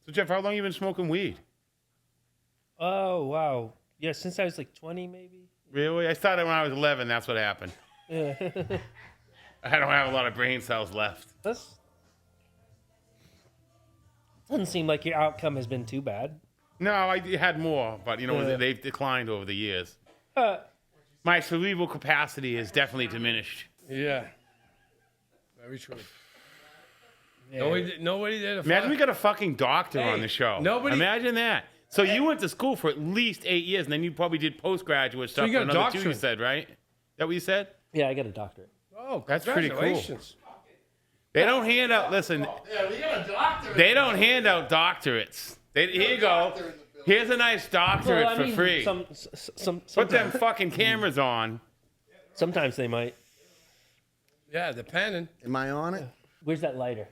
So, Jeff, how long you been smoking weed? Oh, wow. Yeah, since I was like 20, maybe. Really? I started when I was 11. That's what happened. Yeah. I don't have a lot of brain cells left. Doesn't seem like your outcome has been too bad. No, I had more, but, they've declined over the years. My cerebral capacity is definitely diminished. Yeah. Very true. Yeah. Nobody did a Imagine we got a fucking doctor on the show. Imagine that. So you went to school for at least 8 years, and then you probably did postgraduate stuff. you got for a another doctorate. 2, you said, right? Is that what you said? Yeah, I got a doctorate. Oh, that's pretty cool. congratulations. They don't hand out, listen. Yeah, we got a doctorate. They don't hand out doctorates. Here you go. Here's a nice doctorate for free. Put them fucking cameras on. Sometimes they might. Yeah, depending. Am I on it? Where's that lighter?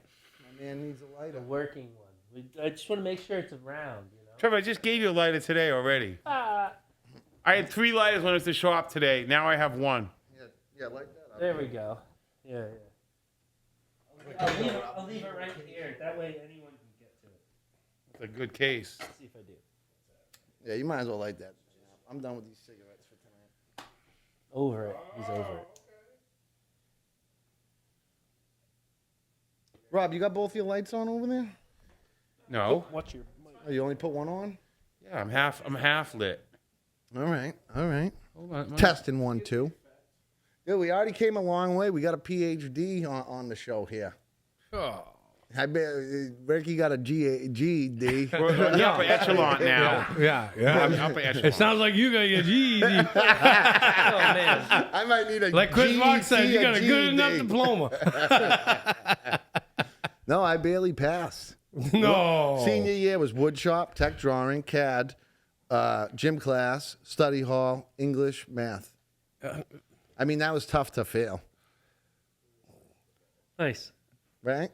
My man needs a lighter. A working one. I just want to make sure it's around, Trevor, I just gave you a lighter today already. I had 3 lighters when I was at the shop today. Now I have 1. Yeah, like that. There we go. Yeah. I'll leave it right here. That way anyone can get to it. It's a good case. Let's see if I do. Yeah, you might as well light that. I'm done with these cigarettes for tonight. Over it. He's over it. Rob, you got both your lights on over there? No. Watch your mic. Oh, you only put one on? Yeah, I'm half lit. All right. Hold on. Testing 1, 2. Yeah, we already came a long way. We got a PhD on the show here. Oh. I bet Ricky got a GED. We're in the upper echelon now. Yeah. I'm upper echelon. It sounds like you got your GED. Oh, man. I might need a Like Chris GED, Rock said, you got a good enough GED. diploma. No, I barely passed. No. Senior year was woodshop, tech drawing, CAD, gym class, study hall, English, math. I mean, that was tough to fail, Nice. right?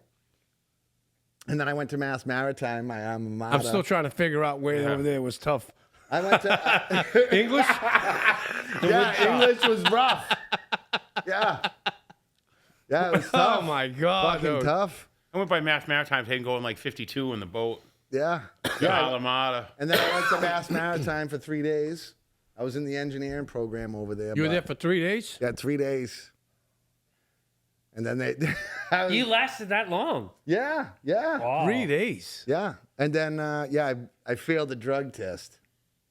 And then I went to Mass Maritime, my alma mater. I'm still trying to figure out where over there was tough. I went to English? yeah, English was rough. Yeah, it was tough. Oh, my God. Fucking Dude. tough. I went by Mass Maritime today and going like 52 in the boat. Yeah. Alamada. And then I went to Mass Maritime for 3 days. I was in the engineering program over there. You were there for 3 days? Yeah, 3 days. And then they... You lasted that long? Yeah. Wow. 3 days. Yeah. And then, I failed the drug test.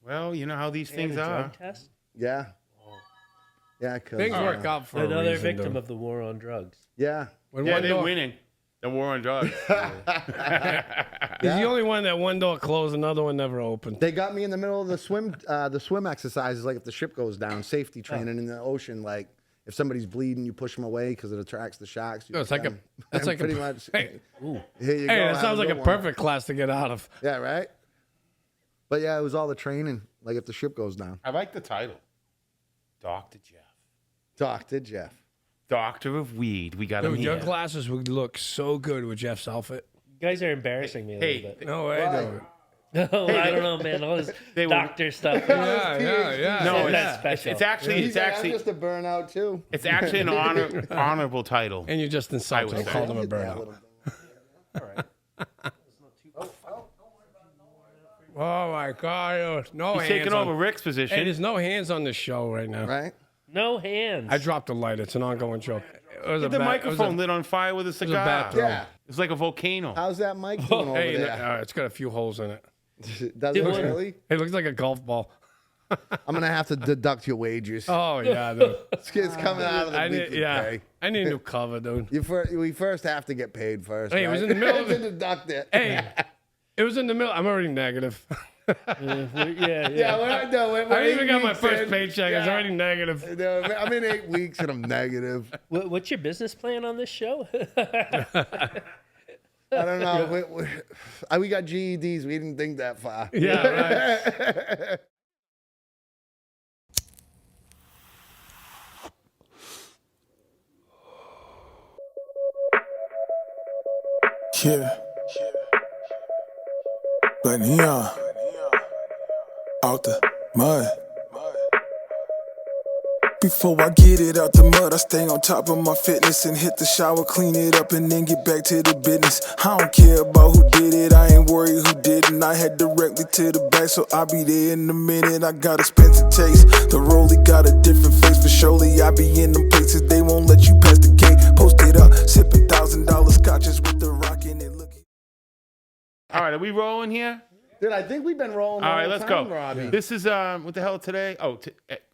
Well, you know how these things And a are. drug test? Yeah. Yeah, because... Things work out for Another a reason, victim dude. of the war on drugs. Yeah. When Yeah, one they're door, winning. The war on drugs. He's the only one that one door closed, another one never opened. They got me in the middle of the swim exercises, like if the ship goes down, safety training in the ocean, like if somebody's bleeding, you push them away because it attracts the sharks. No, it's like a. That's like pretty a. much. Hey, Here you hey, go. that have sounds like a good one. perfect class to get out of. Yeah, right. But yeah, it was all the training, like if the ship goes down. I like the title. Dr. Jeff. Dr. Jeff. Doctor of Weed. We got him Dude, your here. glasses would look so good with Jeff's outfit. You guys are embarrassing me a Hey, little bit. No way, Why? dude. No, I don't know, man. All this They were- doctor stuff. Yeah. No, That's it's special. it's actually He's like, I'm it's just a burnout too. actually an honorable title. And you just insulted him, say. called him a Yeah, burnout. little- All right. Oh my God! No He's hands. taking on, over Rick's position. Hey, there's no hands on this show right now. Right? No hands. I dropped a light. It's an ongoing joke. It was Get a the bad- microphone it was lit on fire with a a cigar. bad throw. Yeah. It's like a volcano. How's that mic doing over Hey, there? it's got a few holes in it. Does it Dude, really? It looks like a golf ball. I'm gonna have to deduct your wages. Oh yeah, dude. It's coming out of the I need, weekly yeah. pay. I need a new cover, dude. We first have to get paid first. Hey, it was right? in the middle of to the- deduct it. Hey, it was in the middle. I'm already negative. yeah. Yeah, we're I even 8 got my weeks first in. paycheck. It's Yeah. already negative. No, I'm in 8 weeks and I'm negative. What's your business plan on this show? I don't know. We got GEDs. We didn't think that far. Yeah, right. Yeah. But neon out the mud. Before I get it out the mud, I stay on top of my fitness and hit the shower, clean it up, and then get back to the business. I don't care about who did it, I ain't worried who didn't. I head directly to the back, so I'll be there in a minute. I got expensive taste, the rollie got a different face, for surely I be in them places they won't let you pass the gate. Posted up, sipping $1,000 scotches with the rock in it. All right, are we rolling here? Dude, I think we've been rolling. All right, let's time, go. Robbie. This is what the hell today? Oh,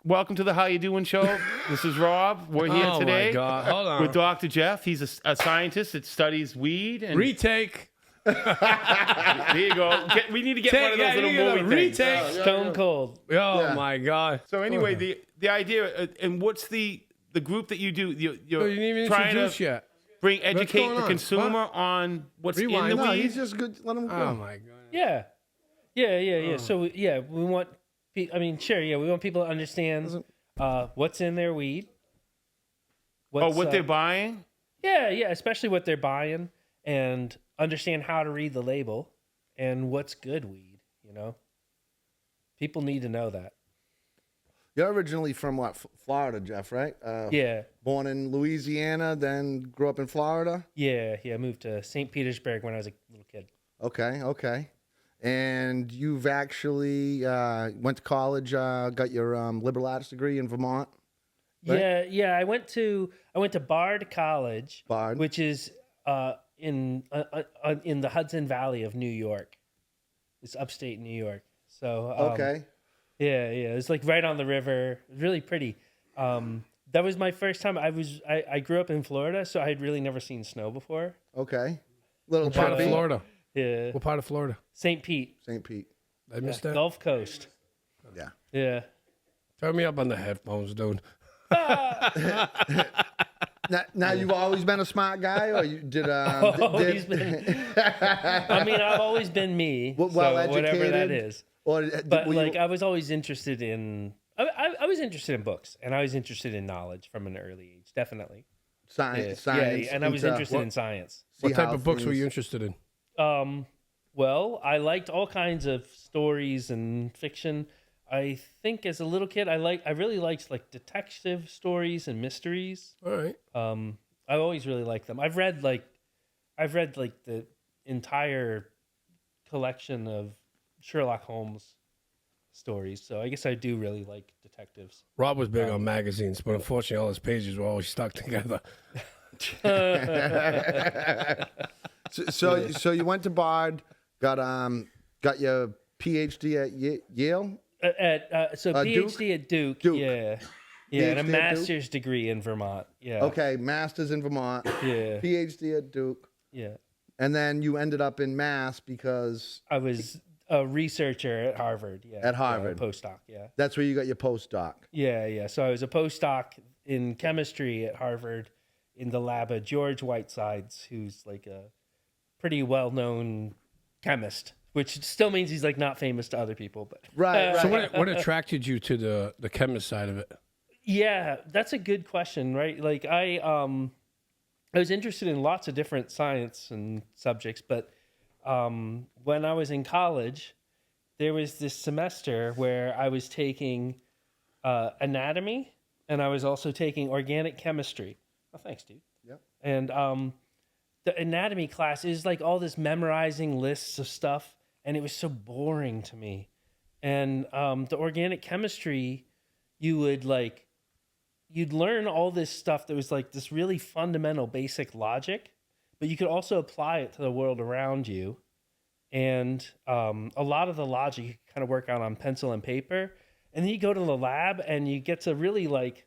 welcome to the How You Doing show. This is Rob. We're here today. Oh my God! Hold on. With Dr. Jeff. He's a scientist that studies weed. And Retake. there you go. We need to get one of those little movie things. Retake. Stone Cold. Oh my God. So anyway, the idea and what's the group that you do? You're You didn't even trying introduce to yet. educate going the on? consumer on what's Rewind. in the No, weed. he's just good. Let him go. Oh my God. Yeah. So we want. We want people to understand what's in their weed. What they're buying? Yeah, especially what they're buying, and understand how to read the label and what's good weed. You know, people need to know that. You're originally from what? Florida, Jeff, right? Yeah. Born in Louisiana, then grew up in Florida. Yeah. I moved to St. Petersburg when I was a little kid. Okay. And you've actually went to college, got your liberal arts degree in Vermont. Right? Yeah. I went to Bard College, which is in the Hudson Valley of New York. It's upstate New York. So Okay. Yeah. It's like right on the river. Really pretty. That was my first time. I grew up in Florida, so I had really never seen snow before. Okay. Little What part of trippy. Florida? Yeah. What part of Florida? St. Pete. St. Pete. I missed that. Gulf Coast. Yeah. Yeah. Turn me up on the headphones, dude. Now you've always been a smart guy, or you did? Always been. I mean, I've always been me. Well so whatever educated? that is. Or But were like, you, I was always interested in. I was interested in books, and I was interested in knowledge from an early age. Definitely. science, and I was interested in science. What type of books were you interested in? Well, I liked all kinds of stories and fiction. I think as a little kid, I really liked like detective stories and mysteries. All right. I always really liked them. I've read the entire collection of Sherlock Holmes stories, so I guess I do really like detectives. Rob was big on magazines, but unfortunately, all his pages were always stuck together. So you went to Bard, got your PhD at Yale. PhD at Duke. Yeah, and a PhD at master's degree in Vermont. Yeah. Okay, master's in Vermont. Yeah. PhD at Duke. Yeah. And then you ended up in Mass because I was a researcher at Harvard. Yeah. At Harvard. Postdoc. Yeah. that's where you got your postdoc. Yeah. So I was a postdoc in chemistry at Harvard in the lab of George Whitesides, who's like a pretty well-known chemist, which still means he's like not famous to other people. But Right. So what attracted you to the chemist side of it? yeah, that's a good question, right? Like I was interested in lots of different science and subjects, but when I was in college, there was this semester where I was taking anatomy, and I was also taking organic chemistry. Oh, thanks, dude. Yep. And the anatomy class is like all this memorizing lists of stuff, and it was so boring to me. And the organic chemistry, you'd learn all this stuff that was like this really fundamental basic logic, but you could also apply it to the world around you. And a lot of the logic you kind of work out on pencil and paper. And then you go to the lab and you get to really like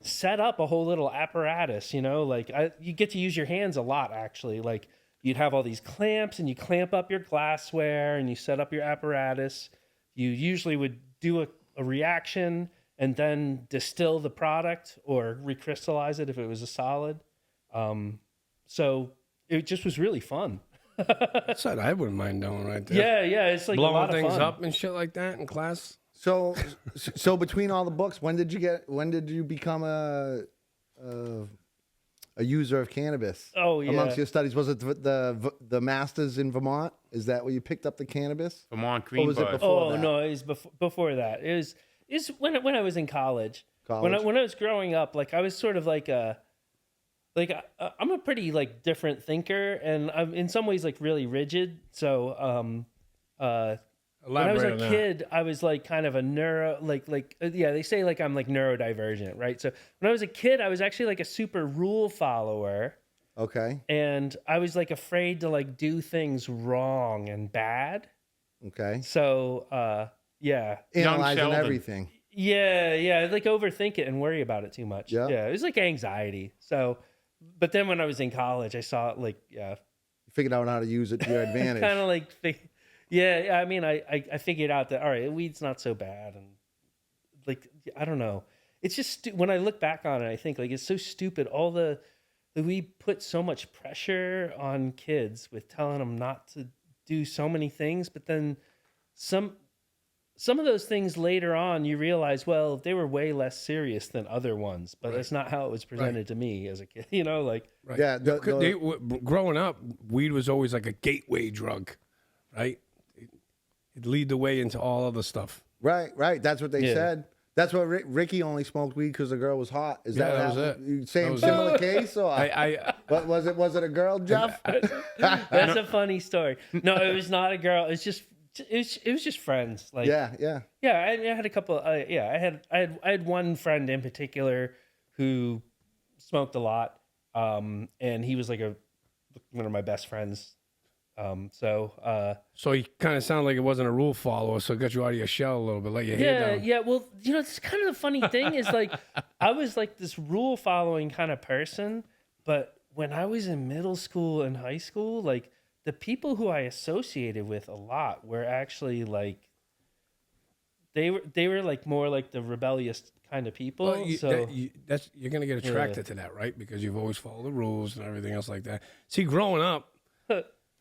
set up a whole little apparatus, you know, like you get to use your hands a lot, actually. Like you'd have all these clamps and you clamp up your glassware and you set up your apparatus. You usually would do a reaction and then distill the product or recrystallize it if it was a solid. So it just was really fun. That's what I wouldn't mind doing right there. Yeah, it's like a Blowing lot of things fun. up and shit like that in class. So between all the books, when did you become a user of cannabis? Oh, yeah. Amongst your studies, was it the masters in Vermont? Is that where you picked up the cannabis? Vermont Or Green was it Bud. before Oh that? no, it was before that. It was when I was in college. college? When I was growing up, like I was sort of like I'm a pretty like different thinker, and I'm in some ways like really rigid. So when I was a kid, I was like kind of a they say like I'm like neurodivergent, right? So when I was a kid, I was actually like a super rule follower. Okay. And I was like afraid to like do things wrong and bad. Okay. So yeah. Analyzing everything. Yeah, I'd like overthink it and worry about it too much. Yeah. Yeah, it was like anxiety. So, but then when I was in college, I saw it like, You figured out how to use it to your advantage. kind of like, I mean, I figured out that, all right, weed's not so bad. And like, I don't know. It's just, when I look back on it, I think like, it's so stupid. We put so much pressure on kids with telling them not to do so many things, but then some of those things later on, you realize, well, they were way less serious than other ones, but that's not how it was presented to me as a kid, like. Right. Yeah. Growing up, weed was always like a gateway drug, right? It'd lead the way into all other stuff. Right. That's what they said. That's what Ricky only smoked weed because the girl was hot. Is that was it? You same similar case, or but was it a girl, Jeff? That's a funny story. No, it was not a girl. It was just friends. Like Yeah. I had a couple. I had one friend in particular who smoked a lot, and he was like one of my best friends. So he kind of sounded like it wasn't a rule follower, so it got you out of your shell a little bit, let your hair down. Yeah. Well, it's kind of the funny thing is like, I was like this rule following kind of person, but when I was in middle school and high school, like the people who I associated with a lot were actually like, they were like more like the rebellious kind of people. Well, so you're going to get attracted to that, right? Because you've always followed the rules and everything else like that. See, growing up,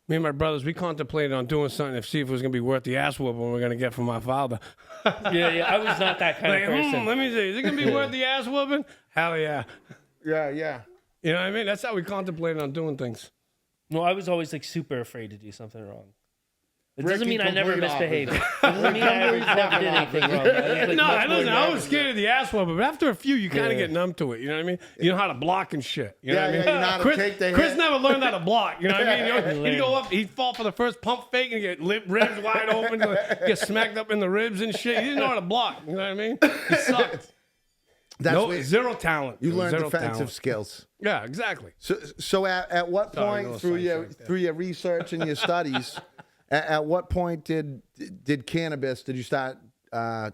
me and my brothers, we contemplated on doing something to see if it was going to be worth the ass whooping we were going to get from my father. yeah, I was not that kind of person. Let me see. Is it going to be worth the ass whooping? Hell yeah. Yeah. You know what I mean? That's how we contemplated on doing things. Well, I was always like super afraid to do something wrong. It Ricky, doesn't mean I never complete misbehaved. It doesn't mean I never did anything wrong. I was scared of the ass whooping, but after a few, you kind of get numb to it. You know what I mean? You know how to block and shit. You know what I mean? You know how to take the Chris hit. never learned how to block. You know what I mean? He'd go up, he'd fall for the first pump fake and get ribs wide open, get smacked up in the ribs and shit. He didn't know how to block. You know what I mean? He sucked. Zero talent. You learned Zero defensive talent. skills. Yeah, exactly. So at what Sorry, point no through sights your right there. research and your studies, at what point did you start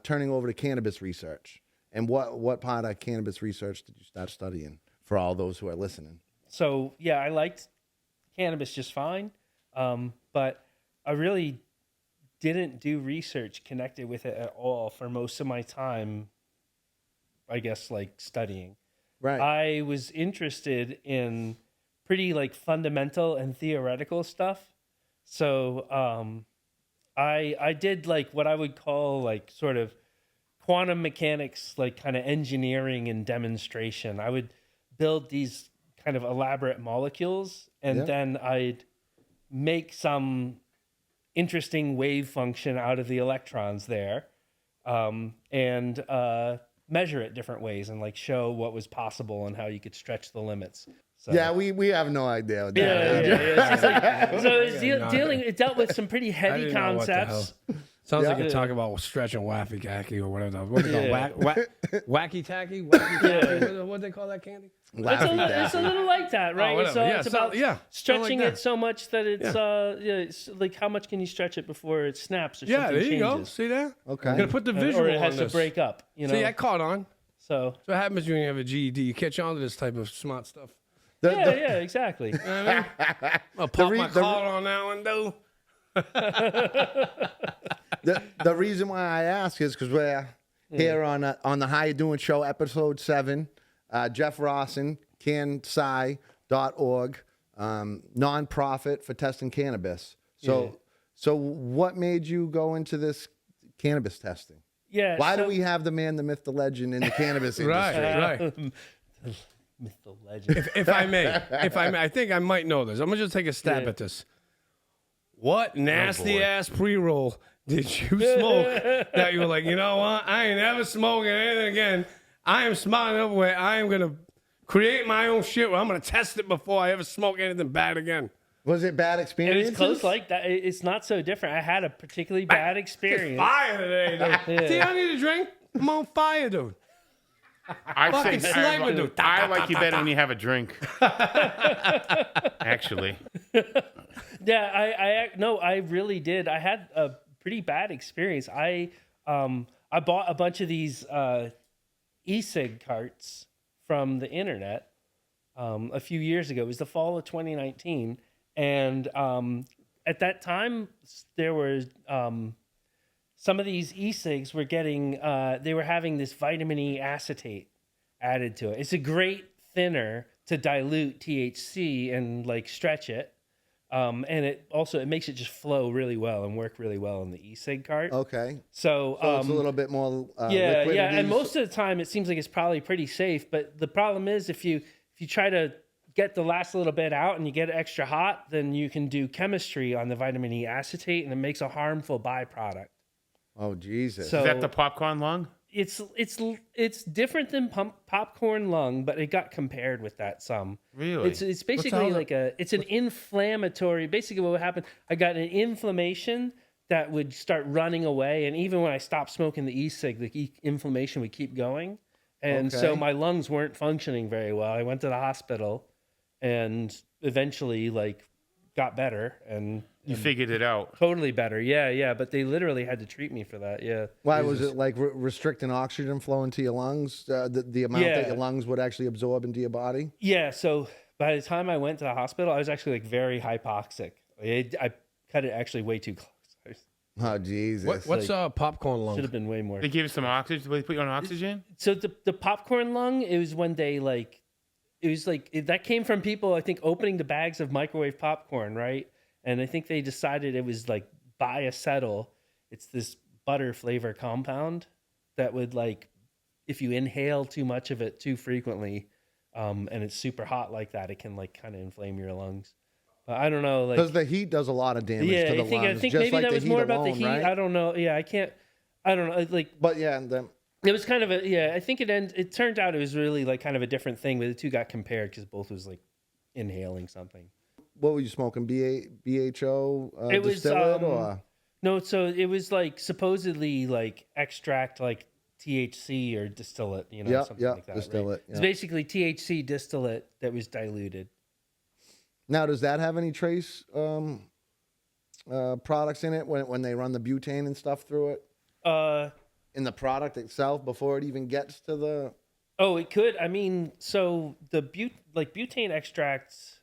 turning over to cannabis research? And what part of cannabis research did you start studying for all those who are listening? So yeah, I liked cannabis just fine, but I really didn't do research connected with it at all for most of my time. I guess like studying. Right. I was interested in pretty like fundamental and theoretical stuff. So I did like what I would call like sort of quantum mechanics, like kind of engineering and demonstration. I would build these kind of elaborate molecules, and then I'd make some interesting wave function out of the electrons there, and measure it different ways and like show what was possible and how you could stretch the limits. So. Yeah, we have no idea what that Yeah. is. So it dealt with some pretty heavy didn't know what the concepts. Sounds like you're talking about stretching waffy tacky or whatever. What's it called? Wacky tacky? Wacky tacky? What do they call that candy? It's a little like that, right? whatever. It's about stretching like that. it so much that it's like how much can you stretch it before it snaps or something Yeah, there you changes? go. See that? Okay. I'm going to put the visual Or it has on to this. break up. See, I caught on. So What happens when you have a GED? You catch on to this type of smart stuff. yeah, exactly. You know what I mean? I'll pop my collar on that one, though. The reason why I ask is because we're here on the How You Doing Show, episode 7. Jeff Rawson, cansci.org, nonprofit for testing cannabis. So what made you go into this cannabis testing? Yeah. Why do we have the man, the myth, the legend in the cannabis industry? Right. Myth, the legend. If I may, I think I might know this. I'm gonna just take a stab at this. What nasty ass pre-roll did you smoke that you were like, you know what? I ain't never smoking anything again. I am smart enough where I am going to create my own shit where I'm going to test it before I ever smoke anything bad again. Was it bad experience? It's close like that. It's not so different. I had a particularly bad experience. Fire today, dude. Yeah. See, I need a drink. I'm on fire, dude. I sniper, dude. like you better when you have a drink. Actually. Yeah, I really did. I had a pretty bad experience. I bought a bunch of these e-cig carts from the internet a few years ago. It was the fall of 2019, and at that time there was some of these e-cigs were getting they were having this vitamin E acetate added to it. It's a great thinner to dilute THC and like stretch it. And it makes it just flow really well and work really well in the e-cig cart. Okay. So it's a little bit more yeah, liquid. And most of the time it seems like it's probably pretty safe. But the problem is if you try to get the last little bit out and you get it extra hot, then you can do chemistry on the vitamin E acetate and it makes a harmful byproduct. Oh Jesus! So, is that the popcorn lung? It's different than popcorn lung, but it got compared with that some. Really? It's basically like it's an inflammatory. Basically, what would happen? I got an inflammation that would start running away, and even when I stopped smoking the e-cig, the inflammation would keep going, and so my lungs weren't functioning very well. I went to the hospital, and eventually, got better and. You figured it out. Totally better. Yeah. But they literally had to treat me for that. Yeah. Why was it like restricting oxygen flow into your lungs? The amount that your lungs would actually absorb into your body? Yeah. So by the time I went to the hospital, I was actually very hypoxic. I cut it actually way too close. Oh, Jesus. What's popcorn lung? Should have been way more. They gave you some oxygen? They put you on oxygen? So the popcorn lung, it was when they that came from people, I think, opening the bags of microwave popcorn, right? And I think they decided it was biacetyl. It's this butter flavor compound that would if you inhale too much of it too frequently, and it's super hot like that, it can kind of inflame your lungs. I don't know, because the heat does a lot of damage to the lungs. I think maybe that was more about the heat. Right? I don't know. Yeah, I don't know. But yeah, it was kind of I think it turned out it was really kind of a different thing, but the two got compared because both was inhaling something. What were you smoking? BHO it was, distillate or? No, so it was supposedly extract THC or distillate, something like that. Distillate. Right? It's basically THC distillate that was diluted. Now, does that have any trace products in it when they run the butane and stuff through it? In the product itself before it even gets to the. Oh, it could. I mean, so the butane extracts.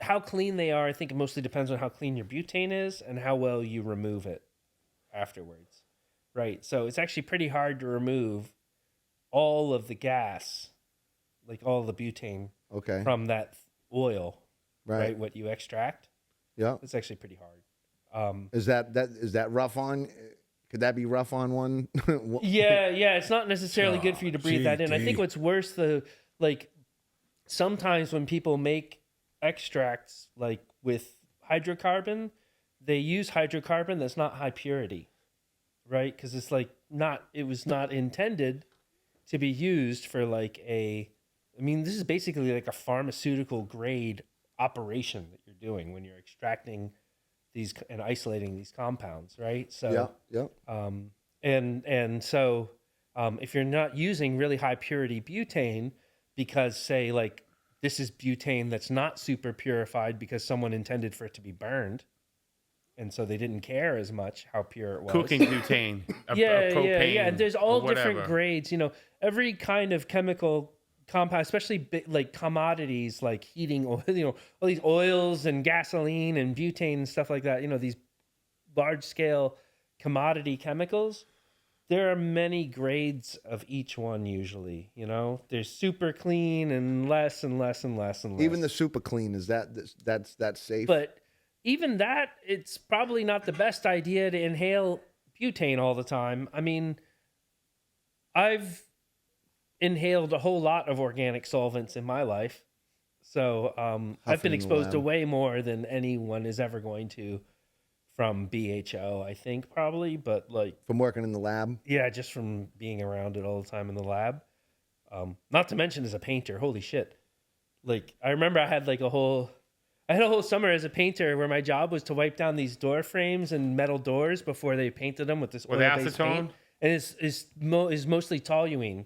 How clean they are, I think it mostly depends on how clean your butane is and how well you remove it afterwards. Right. So it's actually pretty hard to remove all of the gas, all the butane from that oil. Right. What you extract. Yeah. It's actually pretty hard. Is that rough on? Could that be rough on one? Yeah. It's not necessarily good for you to breathe that in. I think what's worse, sometimes when people make extracts with hydrocarbon, they use hydrocarbon that's not high purity, right? Because it's it was not intended to be used for this is basically a pharmaceutical grade operation that you're doing when you're extracting these and isolating these compounds, right? So and so if you're not using really high purity butane, because say this is butane that's not super purified because someone intended for it to be burned, and so they didn't care as much how pure it was. Cooking butane, propane, yeah. And there's all different grades. Every kind of chemical compound, especially commodities like heating oil, all these oils and gasoline and butane and stuff like that. These large scale commodity chemicals. There are many grades of each one usually, There's super clean and less and less and less and less. Even the super clean, is that's safe? But even that, it's probably not the best idea to inhale butane all the time. I mean, I've inhaled a whole lot of organic solvents in my life. So I've been exposed to way more than anyone is ever going to from BHO, I think probably, but like From working in the lab? yeah, just from being around it all the time in the lab. Not to mention as a painter, holy shit. Like I remember I had a whole summer as a painter where my job was to wipe down these door frames and metal doors before they painted them with this oil-based paint. And it's mostly toluene.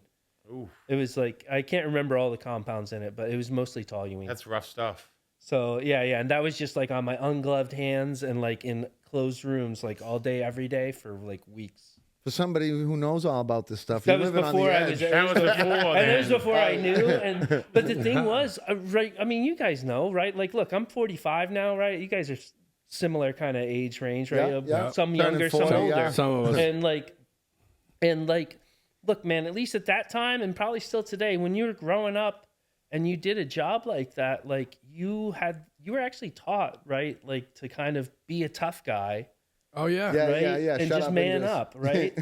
Ooh. It was like, I can't remember all the compounds in it, but it was mostly toluene. That's rough stuff. So yeah. And that was just like on my ungloved hands and like in closed rooms, like all day, every day for like weeks. For somebody who knows all about this stuff, That you're was living on before the I edge. was. That was before. And it was then. before I knew. But the thing was, right? I mean, you guys know, right? Like, look, I'm 45 now, right? You guys are similar kind of age range, right? Yeah. Some Turning younger, 40, some older. yeah. Some of us. And like, look, man. At least at that time, and probably still today, when you were growing up and you did a job like that, like you were actually taught, right? Like to kind of be a tough guy. Oh yeah. Yeah, Right? yeah. And Shut just up man just- up, right?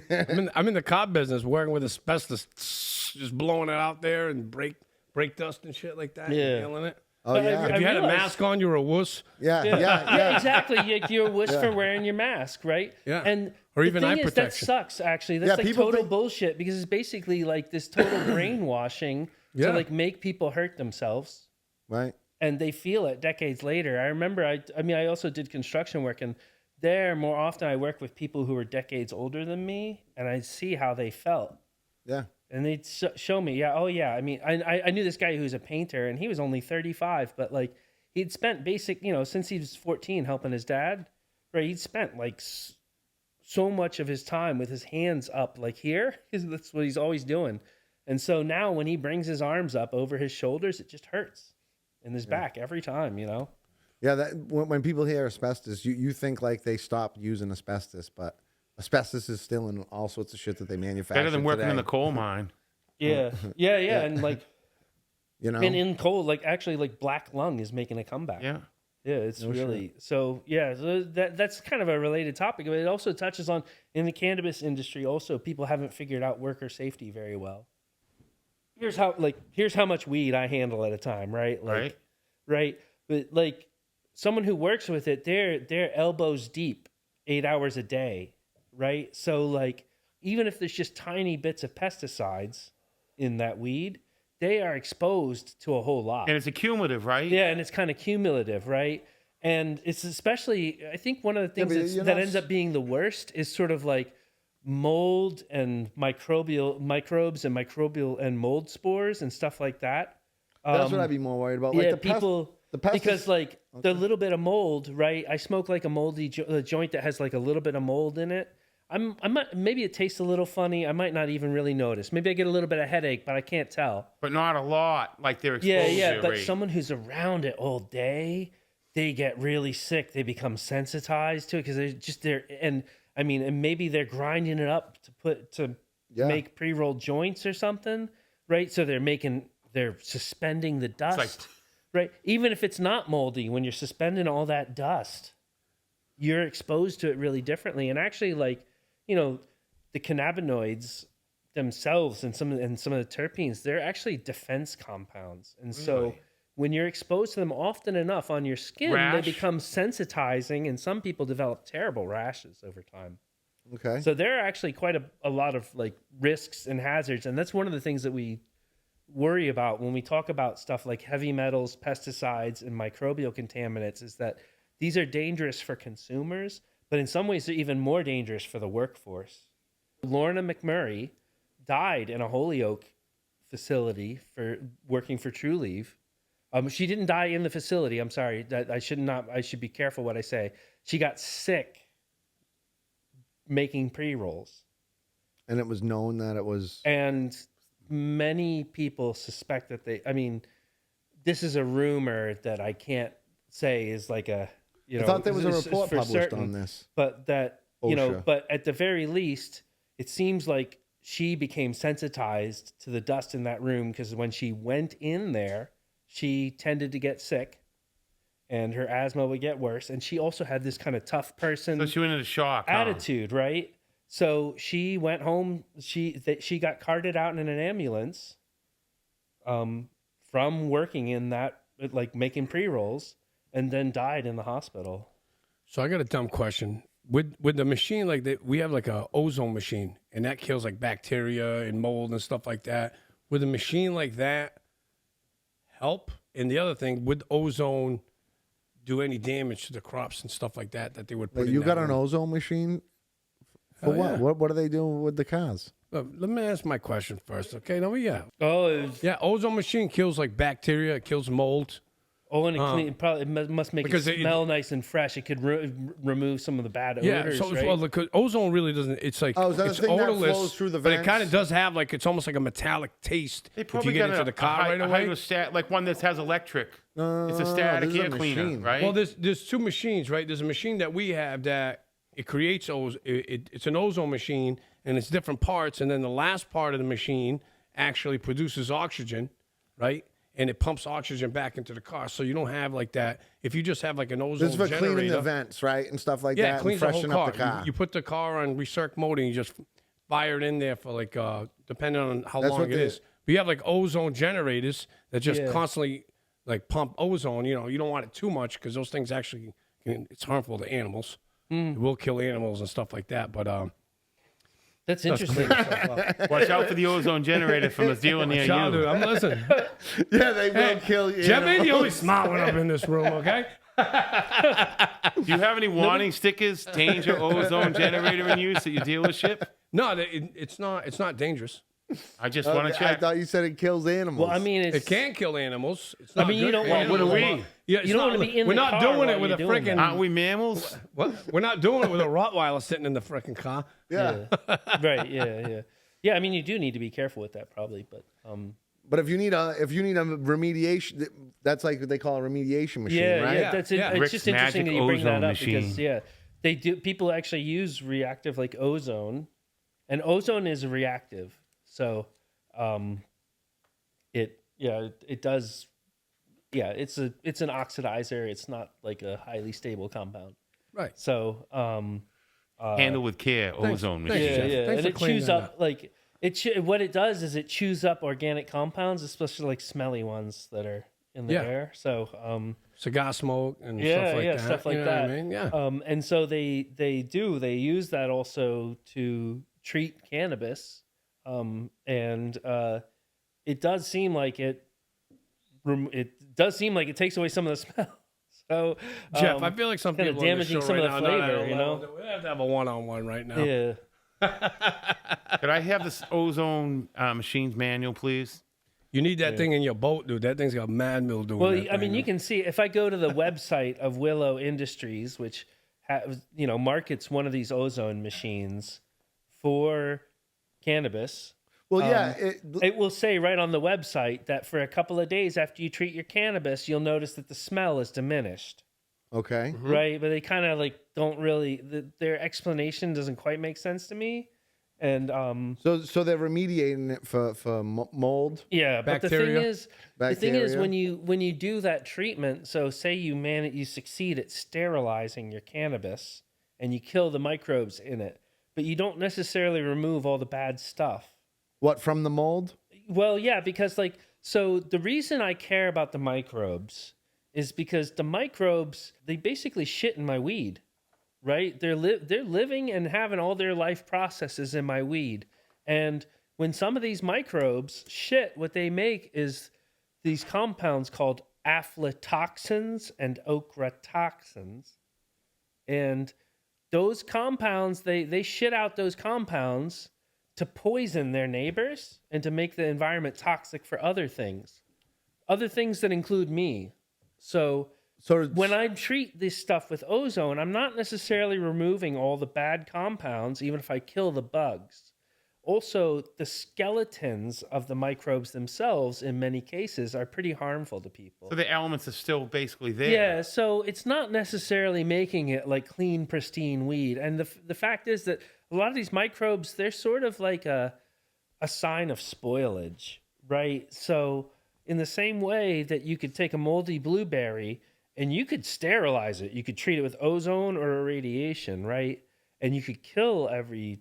I'm in the cob business, working with asbestos, just blowing it out there and brake dust and shit like that. Yeah. Inhaling it. Oh, But yeah. If you had a realized- mask on, you were a wuss. Yeah. Yeah, exactly. You're a wuss for wearing your mask, right? Yeah. And Or even the eye thing is, that protection. sucks. Actually, that's Yeah, like people total think- bullshit because it's basically like this total brainwashing Yeah. to like make people hurt themselves, Right. and they feel it decades later. I remember. I also did construction work, and there more often I work with people who were decades older than me, and I see how they felt. Yeah. And they'd show me, yeah, oh yeah. I mean, I knew this guy who was a painter, and he was only 35, but like he'd spent since he was 14 helping his dad, right? He'd spent like so much of his time with his hands up, like here. That's what he's always doing. And so now when he brings his arms up over his shoulders, it just hurts in his back every time, Yeah, that when people hear asbestos, you think like they stopped using asbestos, but asbestos is still in all sorts of shit that they manufacture. Better than working today. in the coal mine. Yeah. And like, You know, and in coal, like actually like black lung is making a comeback. Yeah. Yeah, it's really so. Yeah, so that's kind of a related topic, but it also touches on in the cannabis industry. Also, people haven't figured out worker safety very well. Here's how much weed I handle at a time, right? Like, right. But like someone who works with it, they're elbows deep, 8 hours a day, right? So like even if there's just tiny bits of pesticides in that weed, they are exposed to a whole lot. And it's accumulative, right? Yeah, and it's kind of cumulative, right? And it's especially, I think one of the things that ends up being the worst is sort of like mold and microbes and microbial and mold spores and stuff like that. that's what I'd be more worried about. Yeah, Like because like the little bit of mold, right? I smoke like a moldy joint that has like a little bit of mold in it. I might, maybe it tastes a little funny. I might not even really notice. Maybe I get a little bit of headache, but I can't tell. But not a lot, like their exposure Yeah. But rate. someone who's around it all day, they get really sick. They become sensitized to it because and maybe they're grinding it up to make pre-rolled joints or something, right? So they're suspending the dust, right? Even if it's not moldy, when you're suspending all that dust, you're exposed to it really differently. And actually, like, the cannabinoids themselves and some of the terpenes, they're actually defense compounds. And so when you're exposed to them often enough on your skin, they become sensitizing, and some people develop terrible rashes over time. Okay. So there are actually quite a lot of like risks and hazards. And that's one of the things that we worry about when we talk about stuff like heavy metals, pesticides, and microbial contaminants, is that these are dangerous for consumers, but in some ways they're even more dangerous for the workforce. Lorna McMurray died in a Holyoke facility for working for True Leaf. She didn't die in the facility. I'm sorry. I should be careful what I say. She got sick making pre-rolls. And it was known that it was. And many people suspect that this is a rumor that I can't say is like a, I thought there was a report published on this. But that, OSHA. but at the very least, it seems like she became sensitized to the dust in that room because when she went in there, she tended to get sick and her asthma would get worse. And she also had this kind of tough person So she went into shock. attitude, right? So she went home. She got carted out in an ambulance from working in that, like making pre-rolls, and then died in the hospital. So I got a dumb question. With the machine like that, we have like a ozone machine, and that kills like bacteria and mold and stuff like that. Would a machine like that help? And the other thing, would ozone do any damage to the crops and stuff like that they would put in You got that an room? ozone machine? For what? Yeah. What are they doing with the cars? Let me ask my question first, okay? No, yeah. Ozone machine kills like bacteria, it kills mold. And it clean, probably must make it smell nice and fresh. It could remove some of the bad odors. So right? well, because ozone really doesn't. It's like Is that it's the thing that odorless, flows through the but it vents? kind of does have like it's almost like a metallic taste. They if probably you get got into the car right away. like one that has electric. It's a static this is a air cleaner, machine. right? Well, there's two machines, right? There's a machine that we have that it creates ozone. It's an ozone machine, and it's different parts, and then the last part of the machine actually produces oxygen, right? And it pumps oxygen back into the car, so you don't have like that. If you just have like an ozone This is for generator, cleaning the vents, right, and stuff like yeah, that, it cleans and the whole freshen car. up the car. You put the car on recirc mode, and you just fire it in there for like depending on how That's long what it is. But you have like ozone generators that just constantly like pump ozone. You know, you don't want it too much because those things actually it's harmful to animals. It will kill animals and stuff like that. But That's interesting. Watch out for the ozone generator from the dealer near you. dude, I'm listening. Yeah, they will kill you. Jeff ain't the only smart one up in this room, okay? Do you have any warning stickers, danger ozone generator in use at your dealership? No, it's not dangerous. I just want to I check. thought you said it kills animals. Well, I mean, It can kill animals. It's not mean, you good don't for want- What are animals. we? Yeah, You don't want to be in We're the not car doing while it with you're a doing freaking. Aren't we mammals? What? We're not doing it with a Rottweiler sitting in the freaking car. yeah. Right? Yeah. I mean, you do need to be careful with that, probably. But But if you need a remediation, that's like what they call a remediation machine, right? yeah. That's it. Yeah. It's Rick's just interesting that magic you bring that ozone up machine. because they do. People actually use reactive like ozone, and ozone is reactive. So, it does. Yeah, it's an oxidizer. It's not like a highly stable compound. Right. So, Handle with care, ozone machine. Thanks, Jeff. Thanks and for it cleaning chews that up like what it does is it chews up organic compounds, especially like smelly ones that are in the Yeah. air. So, Cigar smoke and yeah, stuff like that. stuff like You know that. what I mean? Yeah. And so they use that also to treat cannabis, and it does seem like it takes away some of the smell. So, Jeff, I feel like some kinda people in damaging the show some right of the now, flavor, you know? We have to have a one-on-one right now. yeah. Could I have this ozone machine's manual, please? You need that thing in your boat, dude. That thing's got mad mildew. Well, in that I mean, thing, you can see if I go to the website of Willow Industries, which markets one of these ozone machines for cannabis. Well, yeah. It will say right on the website that for a couple of days after you treat your cannabis, you'll notice that the smell is diminished. Okay. Right, but they kind of like don't really. Their explanation doesn't quite make sense to me, and So they're remediating it for mold. yeah. But the thing Bacteria. is, when Bacteria. you do that treatment, so say you succeed at sterilizing your cannabis and you kill the microbes in it, but you don't necessarily remove all the bad stuff. What, from the mold? Well, yeah, because so the reason I care about the microbes is because the microbes, they basically shit in my weed, right? They're living and having all their life processes in my weed. And when some of these microbes shit, what they make is these compounds called aflatoxins and ochratoxins. And those compounds, they shit out those compounds to poison their neighbors and to make the environment toxic for other things that include me. So when I treat this stuff with ozone, I'm not necessarily removing all the bad compounds, even if I kill the bugs. Also, the skeletons of the microbes themselves, in many cases, are pretty harmful to people. So the elements are still basically there. Yeah, so it's not necessarily making it like clean, pristine weed. And the fact is that a lot of these microbes, they're sort of like a sign of spoilage, right? So in the same way that you could take a moldy blueberry and you could sterilize it, you could treat it with ozone or irradiation, right? And you could kill every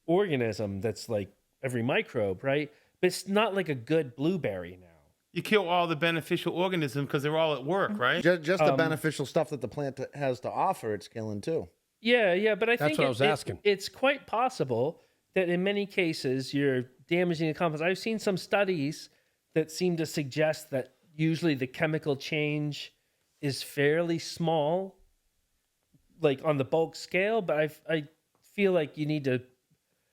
organism that's like every microbe, right? But it's not like a good blueberry now. You kill all the beneficial organisms because they're all at work, right? Just the beneficial stuff that the plant has to offer, it's killing too. Yeah, but I think that's what I was asking. It's quite possible that in many cases you're damaging the compost. I've seen some studies that seem to suggest that usually the chemical change is fairly small, like on the bulk scale, but I feel like you need to.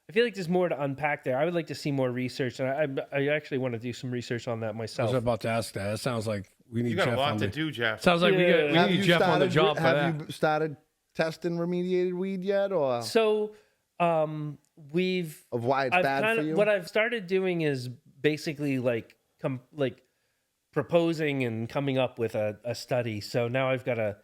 I feel like there's more to unpack there. I would like to see more research, and I actually want to do some research on that myself. I was about to ask that. It sounds like we need You got Jeff a lot on to the... do, Jeff. Sounds like we need Jeff on the job for that. Have you started testing remediated weed yet, or So of why it's bad for you? What I've started doing is basically like proposing and coming up with a study. So now I've got to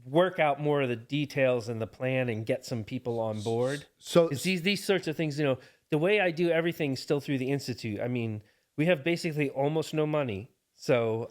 work out more of the details in the plan and get some people on board. So it's these sorts of things, the way I do everything still through the Institute. I mean, we have basically almost no money. So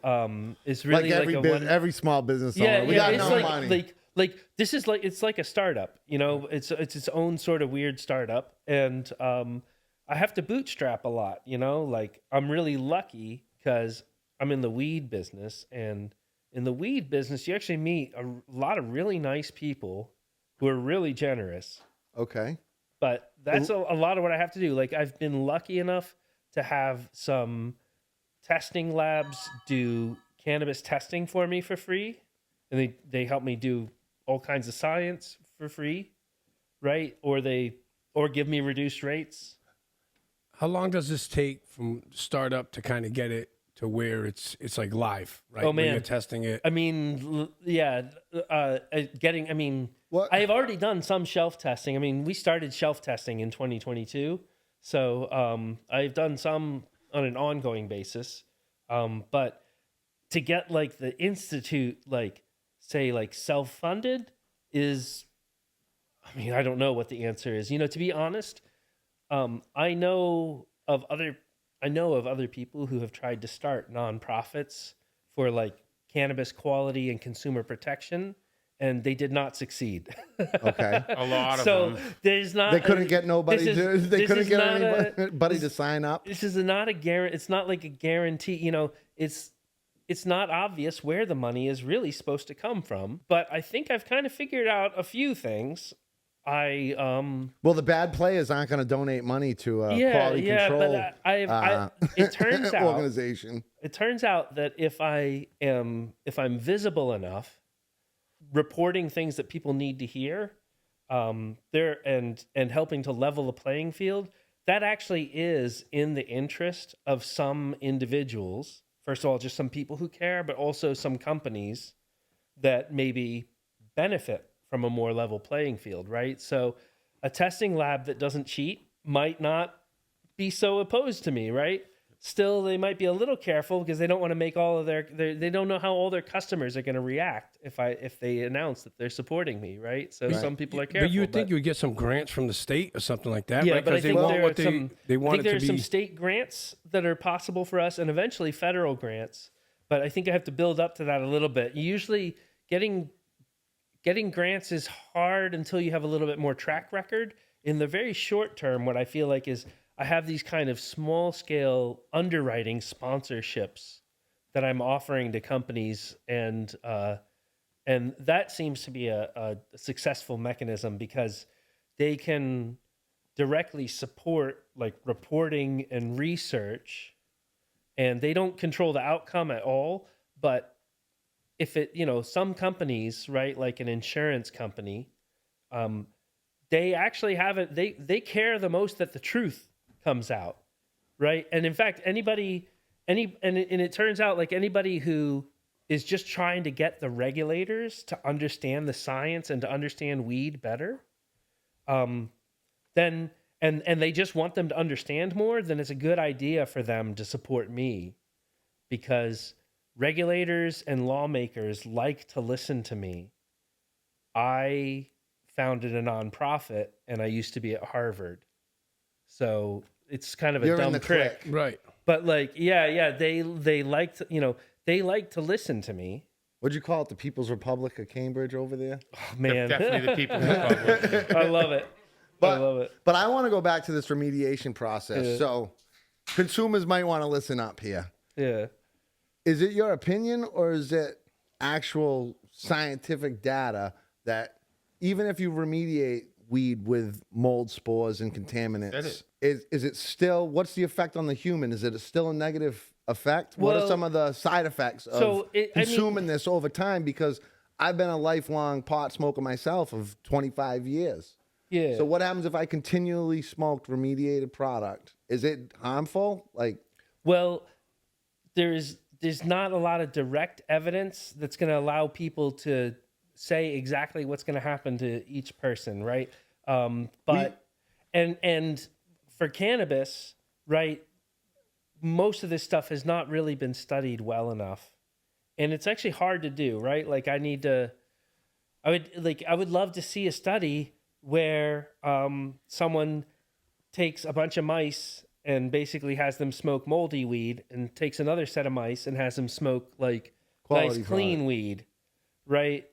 it's really like every small business owner. We got no money. Like this is like, it's like a startup, it's its own sort of weird startup. And I have to bootstrap a lot, like I'm really lucky because I'm in the weed business, and in the weed business, you actually meet a lot of really nice people who are really generous. Okay. But that's a lot of what I have to do. Like I've been lucky enough to have some testing labs do cannabis testing for me for free. And they help me do all kinds of science for free, right? Or give me reduced rates. How long does this take from startup to kind of get it to where it's like live, right? Oh man, where you're testing it. I mean, yeah, What? I have already done some shelf testing. I mean, we started shelf testing in 2022, so I've done some on an ongoing basis. But to get like the Institute, say self-funded is, I mean, I don't know what the answer is. To be honest, I know of other people who have tried to start nonprofits for like cannabis quality and consumer protection, and they did not succeed. Okay. A lot of so them. there's not. They couldn't get nobody to. They couldn't get anybody to sign up. This is not a guarantee. It's not like a guarantee. It's not obvious where the money is really supposed to come from. But I think I've kind of figured out a few things. Well, the bad players aren't going to donate money to a quality control it turns out organization. It turns out that if I'm visible enough, reporting things that people need to hear, there and helping to level the playing field, that actually is in the interest of some individuals. First of all, just some people who care, but also some companies that maybe benefit from a more level playing field, right? So a testing lab that doesn't cheat might not be so opposed to me, right? Still, they might be a little careful because they don't want to make all of they don't know how all their customers are going to react if they announce that they're supporting me, right? So some people are careful. But you would think you would get some grants from the state or something like that, yeah, right? But I think there are some some state grants that are possible for us, and eventually federal grants. But I think I have to build up to that a little bit. Usually, getting grants is hard until you have a little bit more track record. In the very short term, what I feel like is I have these kind of small scale underwriting sponsorships that I'm offering to companies, and that seems to be a successful mechanism because they can directly support like reporting and research, and they don't control the outcome at all. But if some companies, right, like an insurance company, they actually have it. They care the most that the truth comes out, right? And in fact, and it turns out like anybody who is just trying to get the regulators to understand the science and to understand weed better, then they just want them to understand more, then it's a good idea for them to support me, because regulators and lawmakers like to listen to me. I founded a nonprofit, and I used to be at Harvard. So it's kind of a dumb trick. Right. But like, they like to, they like to listen to me. What'd you call it? The People's Republic of Cambridge over there? Oh, man. Definitely the People's Republic. I love it. I love it. But I want to go back to this remediation process. Yeah. So consumers might want to listen up here. Yeah. Is it your opinion or is it actual scientific data that even if you remediate weed with mold spores and contaminants, is it still, what's the effect on the human? Is it still a negative effect? What are some of the side effects of consuming this over time? Because I've been a lifelong pot smoker myself of 25 years. Yeah. So what happens if I continually smoked remediated product? Is it harmful? Well, there's not a lot of direct evidence that's going to allow people to say exactly what's going to happen to each person, right? But for cannabis, right, most of this stuff has not really been studied well enough, and it's actually hard to do, right? Like I would love to see a study where someone takes a bunch of mice and basically has them smoke moldy weed, and takes another set of mice and has them smoke like nice clean weed, right?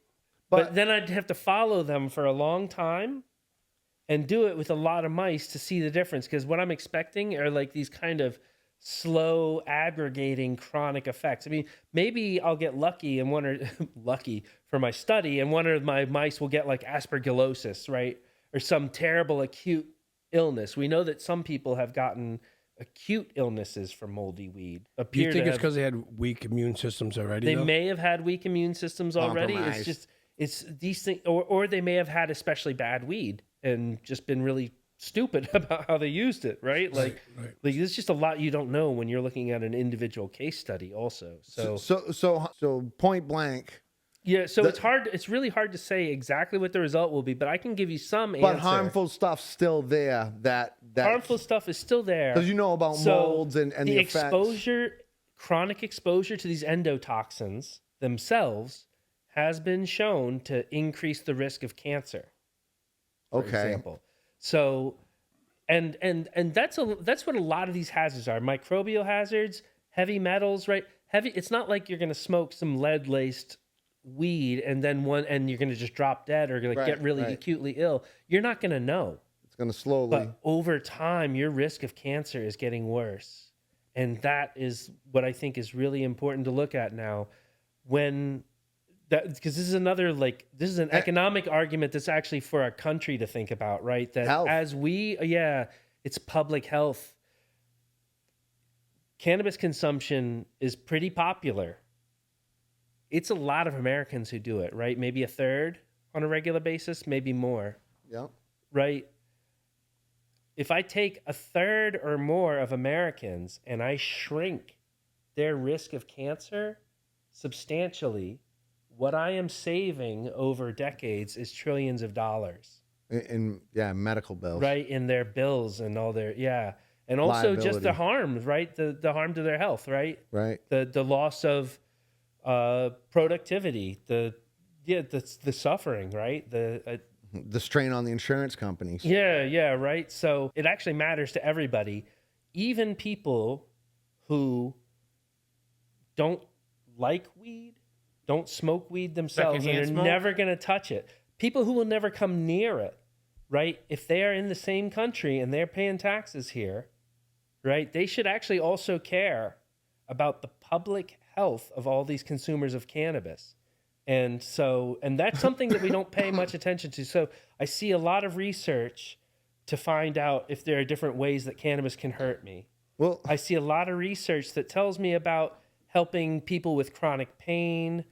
But then I'd have to follow them for a long time and do it with a lot of mice to see the difference. Because what I'm expecting are like these kind of slow aggregating chronic effects. I mean, maybe I'll get lucky and lucky for my study, and one of my mice will get like aspergillosis, right? Or some terrible acute illness. We know that some people have gotten acute illnesses from moldy weed. Do you think it's because they had weak immune systems already? They may have had weak immune systems already. It's these things, or they may have had especially bad weed and just been really stupid about how they used it, right? Like there's just a lot you don't know when you're looking at an individual case study also. So point blank. Yeah, so it's hard. It's really hard to say exactly what the result will be, but I can give you some answer. But harmful stuff's still there. That harmful stuff is still there because you know about molds and the exposure, chronic exposure to these endotoxins themselves has been shown to increase the risk of cancer. For example. So, and that's what a lot of these hazards are: microbial hazards, heavy metals, right? It's not like you're going to smoke some lead laced weed and then you're going to just drop dead or get really acutely ill. You're not going to know. It's going to slowly. But over time, your risk of cancer is getting worse, and that is what I think is really important to look at now. Because this is an economic argument that's actually for our country to think about, right? That health. It's public health. Cannabis consumption is pretty popular. It's a lot of Americans who do it, right? Maybe a third on a regular basis, maybe more. Yeah. Right? If I take a third or more of Americans and I shrink their risk of cancer substantially, what I am saving over decades is trillions of dollars. In medical bills. Right, in their bills and all their, and also liability. Just the harms, right? The harm to their health, right? Right. The loss of productivity, the suffering, right? The strain on the insurance companies. Yeah, right. So it actually matters to everybody, even people who don't like weed, don't smoke weed themselves, and they're never going to touch it. People who will never come near it, right? If they are in the same country and they're paying taxes here, right, they should actually also care about the public health of all these consumers of cannabis. And that's something that we don't pay much attention to. So I see a lot of research to find out if there are different ways that cannabis can hurt me. Well, I see a lot of research that tells me about helping people with chronic pain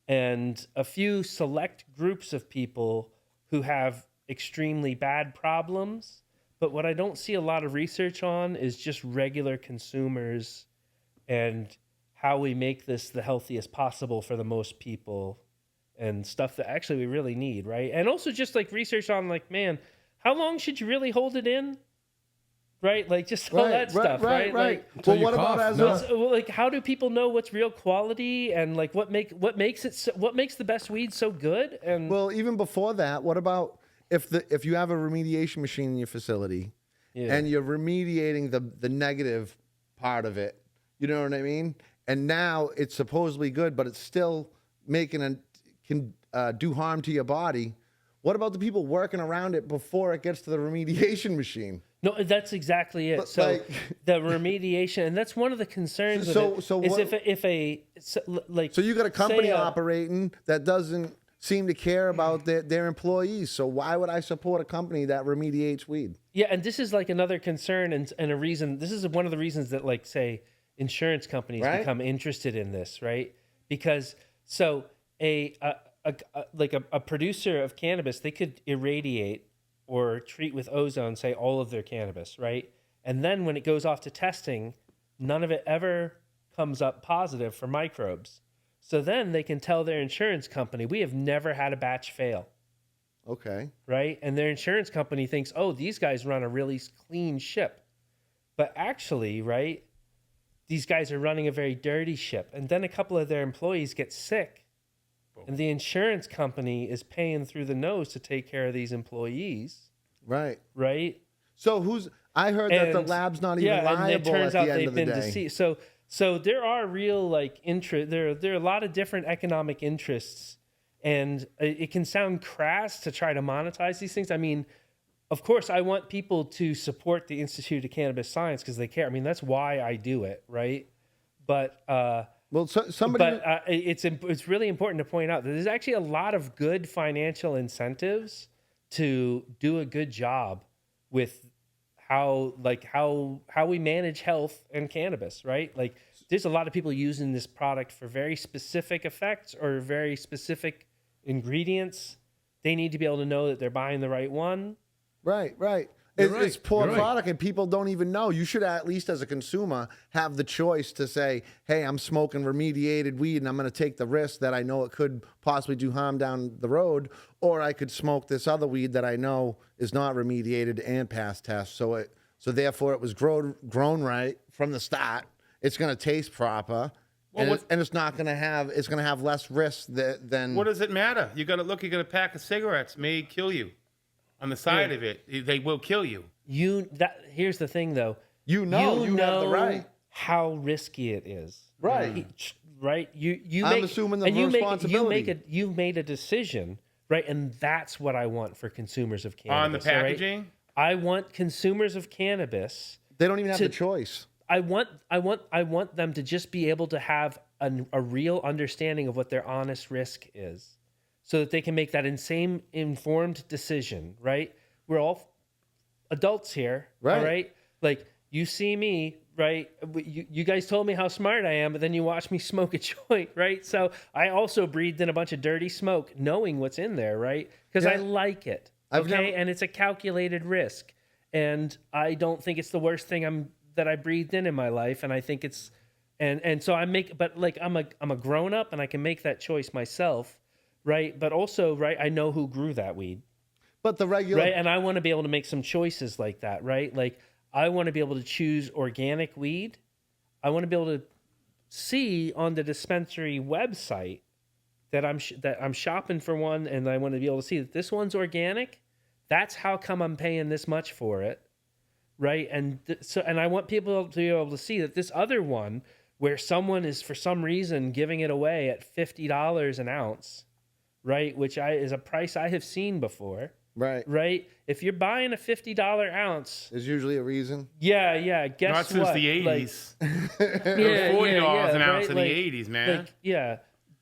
and a few select groups of people who have extremely bad problems. But what I don't see a lot of research on is just regular consumers and how we make this the healthiest possible for the most people and stuff that actually we really need, right? And also just like research on like, man, how long should you really hold it in? Right, like just all that stuff, right? Like, well, what about how do people know what's real quality and like what makes the best weed so good? And well, even before that, what about if you have a remediation machine in your facility and you're remediating the negative part of it, you know what I mean? And now it's supposedly good, but it's still can do harm to your body. What about the people working around it before it gets to the remediation machine? No, that's exactly it. But, so like- the remediation, and that's one of the concerns. So you got a company operating that doesn't seem to care about their employees. So why would I support a company that remediates weed? Yeah, and this is like another concern and a reason. This is one of the reasons that, like, say, insurance companies become interested in this, right? Because so a producer of cannabis, they could irradiate or treat with ozone, say, all of their cannabis, right? And then when it goes off to testing, none of it ever comes up positive for microbes. So then they can tell their insurance company, we have never had a batch fail. Okay. Right? And their insurance company thinks, oh, these guys run a really clean ship. But actually, right, these guys are running a very dirty ship. And then a couple of their employees get sick. And the insurance company is paying through the nose to take care of these employees. Right. Right? So I heard that the lab's not even liable at the end of the day. So there are real, like, there are a lot of different economic interests, and it can sound crass to try to monetize these things. I mean, of course, I want people to support the Institute of Cannabis Science because they care. I mean, that's why I do it, right? But it's really important to point out that there's actually a lot of good financial incentives to do a good job with how we manage health and cannabis, right? Like, there's a lot of people using this product for very specific effects or very specific ingredients. They need to be able to know that they're buying the right one. Right. It's poor product, and people don't even know. You should, at least as a consumer, have the choice to say, hey, I'm smoking remediated weed, and I'm going to take the risk that I know it could possibly do harm down the road, or I could smoke this other weed that I know is not remediated and pass tests. So therefore it was grown right from the start. It's going to taste proper. Well, and it's not going to have. It's going to have less risk than. What does it matter? You got a pack of cigarettes may kill you. On the side of it, they will kill you. Here's the thing, though. You know have the right. How risky it is. Right. Right. I'm assuming the responsibility. You've made a decision, right? And that's what I want for consumers of cannabis. On the packaging? Right? I want consumers of cannabis. They don't even have the choice. I want them to just be able to have a real understanding of what their honest risk is, so that they can make that same informed decision, right? We're all adults here, right? All right? Like, you see me, right? You guys told me how smart I am, but then you watch me smoke a joint, right? So I also breathed in a bunch of dirty smoke, knowing what's in there, right? Because I like it, okay? And it's a calculated risk. And I don't think it's the worst thing that I breathed in my life. And I think it's, and so I'm a grown up, and I can make that choice myself. Right, but also, right, I know who grew that weed. But the regular... Right, and I want to be able to make some choices like that, right? Like, I want to be able to choose organic weed. I want to be able to see on the dispensary website that I'm shopping for one, and I want to be able to see that this one's organic. That's how come I'm paying this much for it, right? And and I want people to be able to see that this other one, where someone is for some reason giving it away at $50 an ounce, right, which is a price I have seen before. Right. Right? If you're buying a $50 ounce... There's usually a reason. Yeah. Guess Not since what? the 80s. Like, it was $40 an ounce in like, the 80s, man.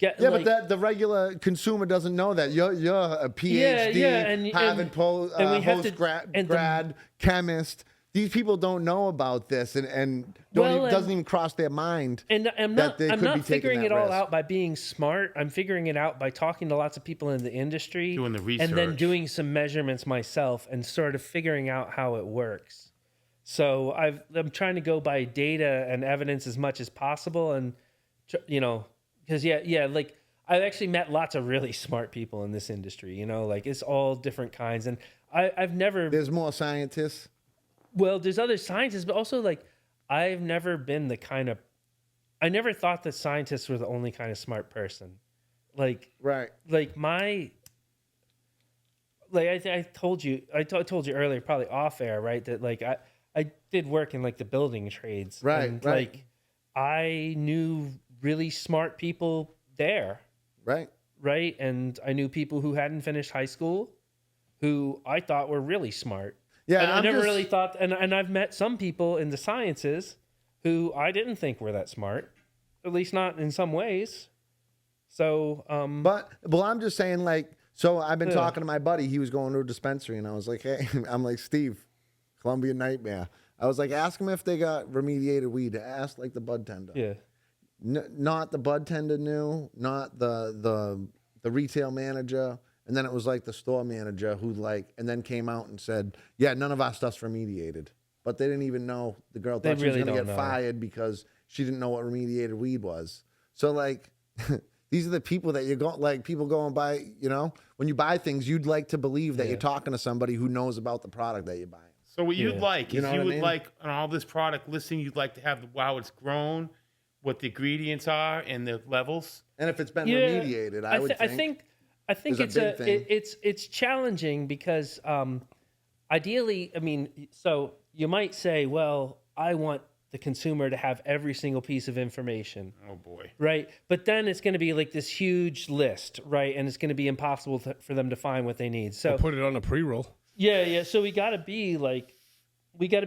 But the regular consumer doesn't know that. You're a PhD, Harvard postgrad chemist. These people don't know about this, and doesn't even cross their mind. And I'm not figuring it all out by being smart. I'm figuring it out by talking to lots of people in the industry, doing the research, and then doing some measurements myself, and sort of figuring out how it works. So I'm trying to go by data and evidence as much as possible, and because like, I've actually met lots of really smart people in this industry. Like, it's all different kinds, and I've never. There's more scientists. Well, there's other scientists, but also, like, I've never been I never thought that scientists were the only kind of smart person. Like, right. Like I told you earlier, probably off air, right? That, like, I did work in, like, the building trades. Right. And, like, I knew really smart people there. Right. Right. And I knew people who hadn't finished high school who I thought were really smart. Yeah, and I never really thought, and I've met some people in the sciences who I didn't think were that smart, at least not in some ways. So, I'm just saying, like, so I've been talking to my buddy. He was going to a dispensary, and I was like, hey, I'm like, Steve, Columbia Nightmare. I was like, ask him if they got remediated weed. Ask like the bud tender. Yeah. Not the bud tender knew, not the retail manager, and then it was like the store manager who and then came out and said, yeah, none of our stuff's remediated. But they didn't even know. The girl thought she was going to get fired because she didn't know what remediated weed was. So like, these are the people that you go, like people go and buy, when you buy things, you'd like to believe that you're talking to somebody who knows about the product that you're buying. So what you'd like is you would like on all this product listing, you'd like to have how it's grown, what the ingredients are, and the levels. And if it's been remediated, I would think. I think it's challenging because ideally, I mean, so you might say, well, I want the consumer to have every single piece of information. Oh boy. Right. But then it's going to be like this huge list, right? And it's going to be impossible for them to find what they need. So we'll put it on a pre-roll. Yeah. So we got to be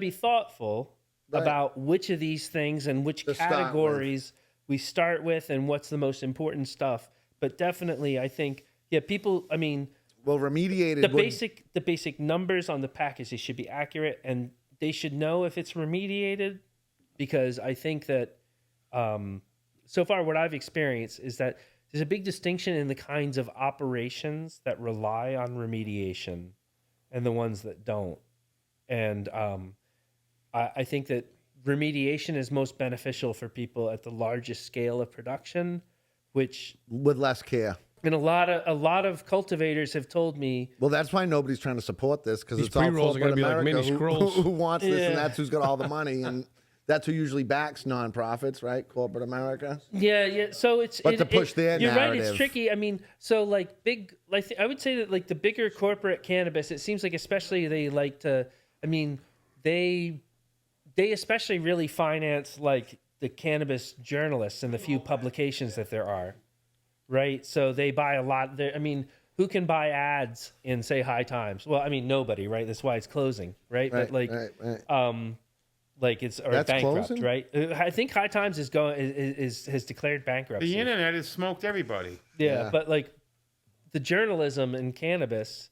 thoughtful about which of these things and which categories we start with and what's the most important stuff. But definitely, I think, people, I mean, remediated. The basic numbers on the package, they should be accurate, and they should know if it's remediated, because I think that so far what I've experienced is that there's a big distinction in the kinds of operations that rely on remediation and the ones that don't. And I think that remediation is most beneficial for people at the largest scale of production, which with less care. And a lot of cultivators have told me. Well, that's why nobody's trying to support this, because it's all corporate America who wants this, and that's who's got all the money, and that's who usually backs nonprofits, right? Corporate America. Yeah. So to push their you're narrative. Right. It's tricky. I mean, so like I would say that like the bigger corporate cannabis, it seems like especially they like to. I mean, they especially really finance like the cannabis journalists and the few publications that there are, right? So they buy a lot. I mean, who can buy ads in, say, High Times? Well, I mean, nobody, right? That's why it's closing, right? But like, like it's bankrupt, closing? Right? I think High Times has declared bankruptcy. The internet has smoked everybody. Yeah, but like the journalism in cannabis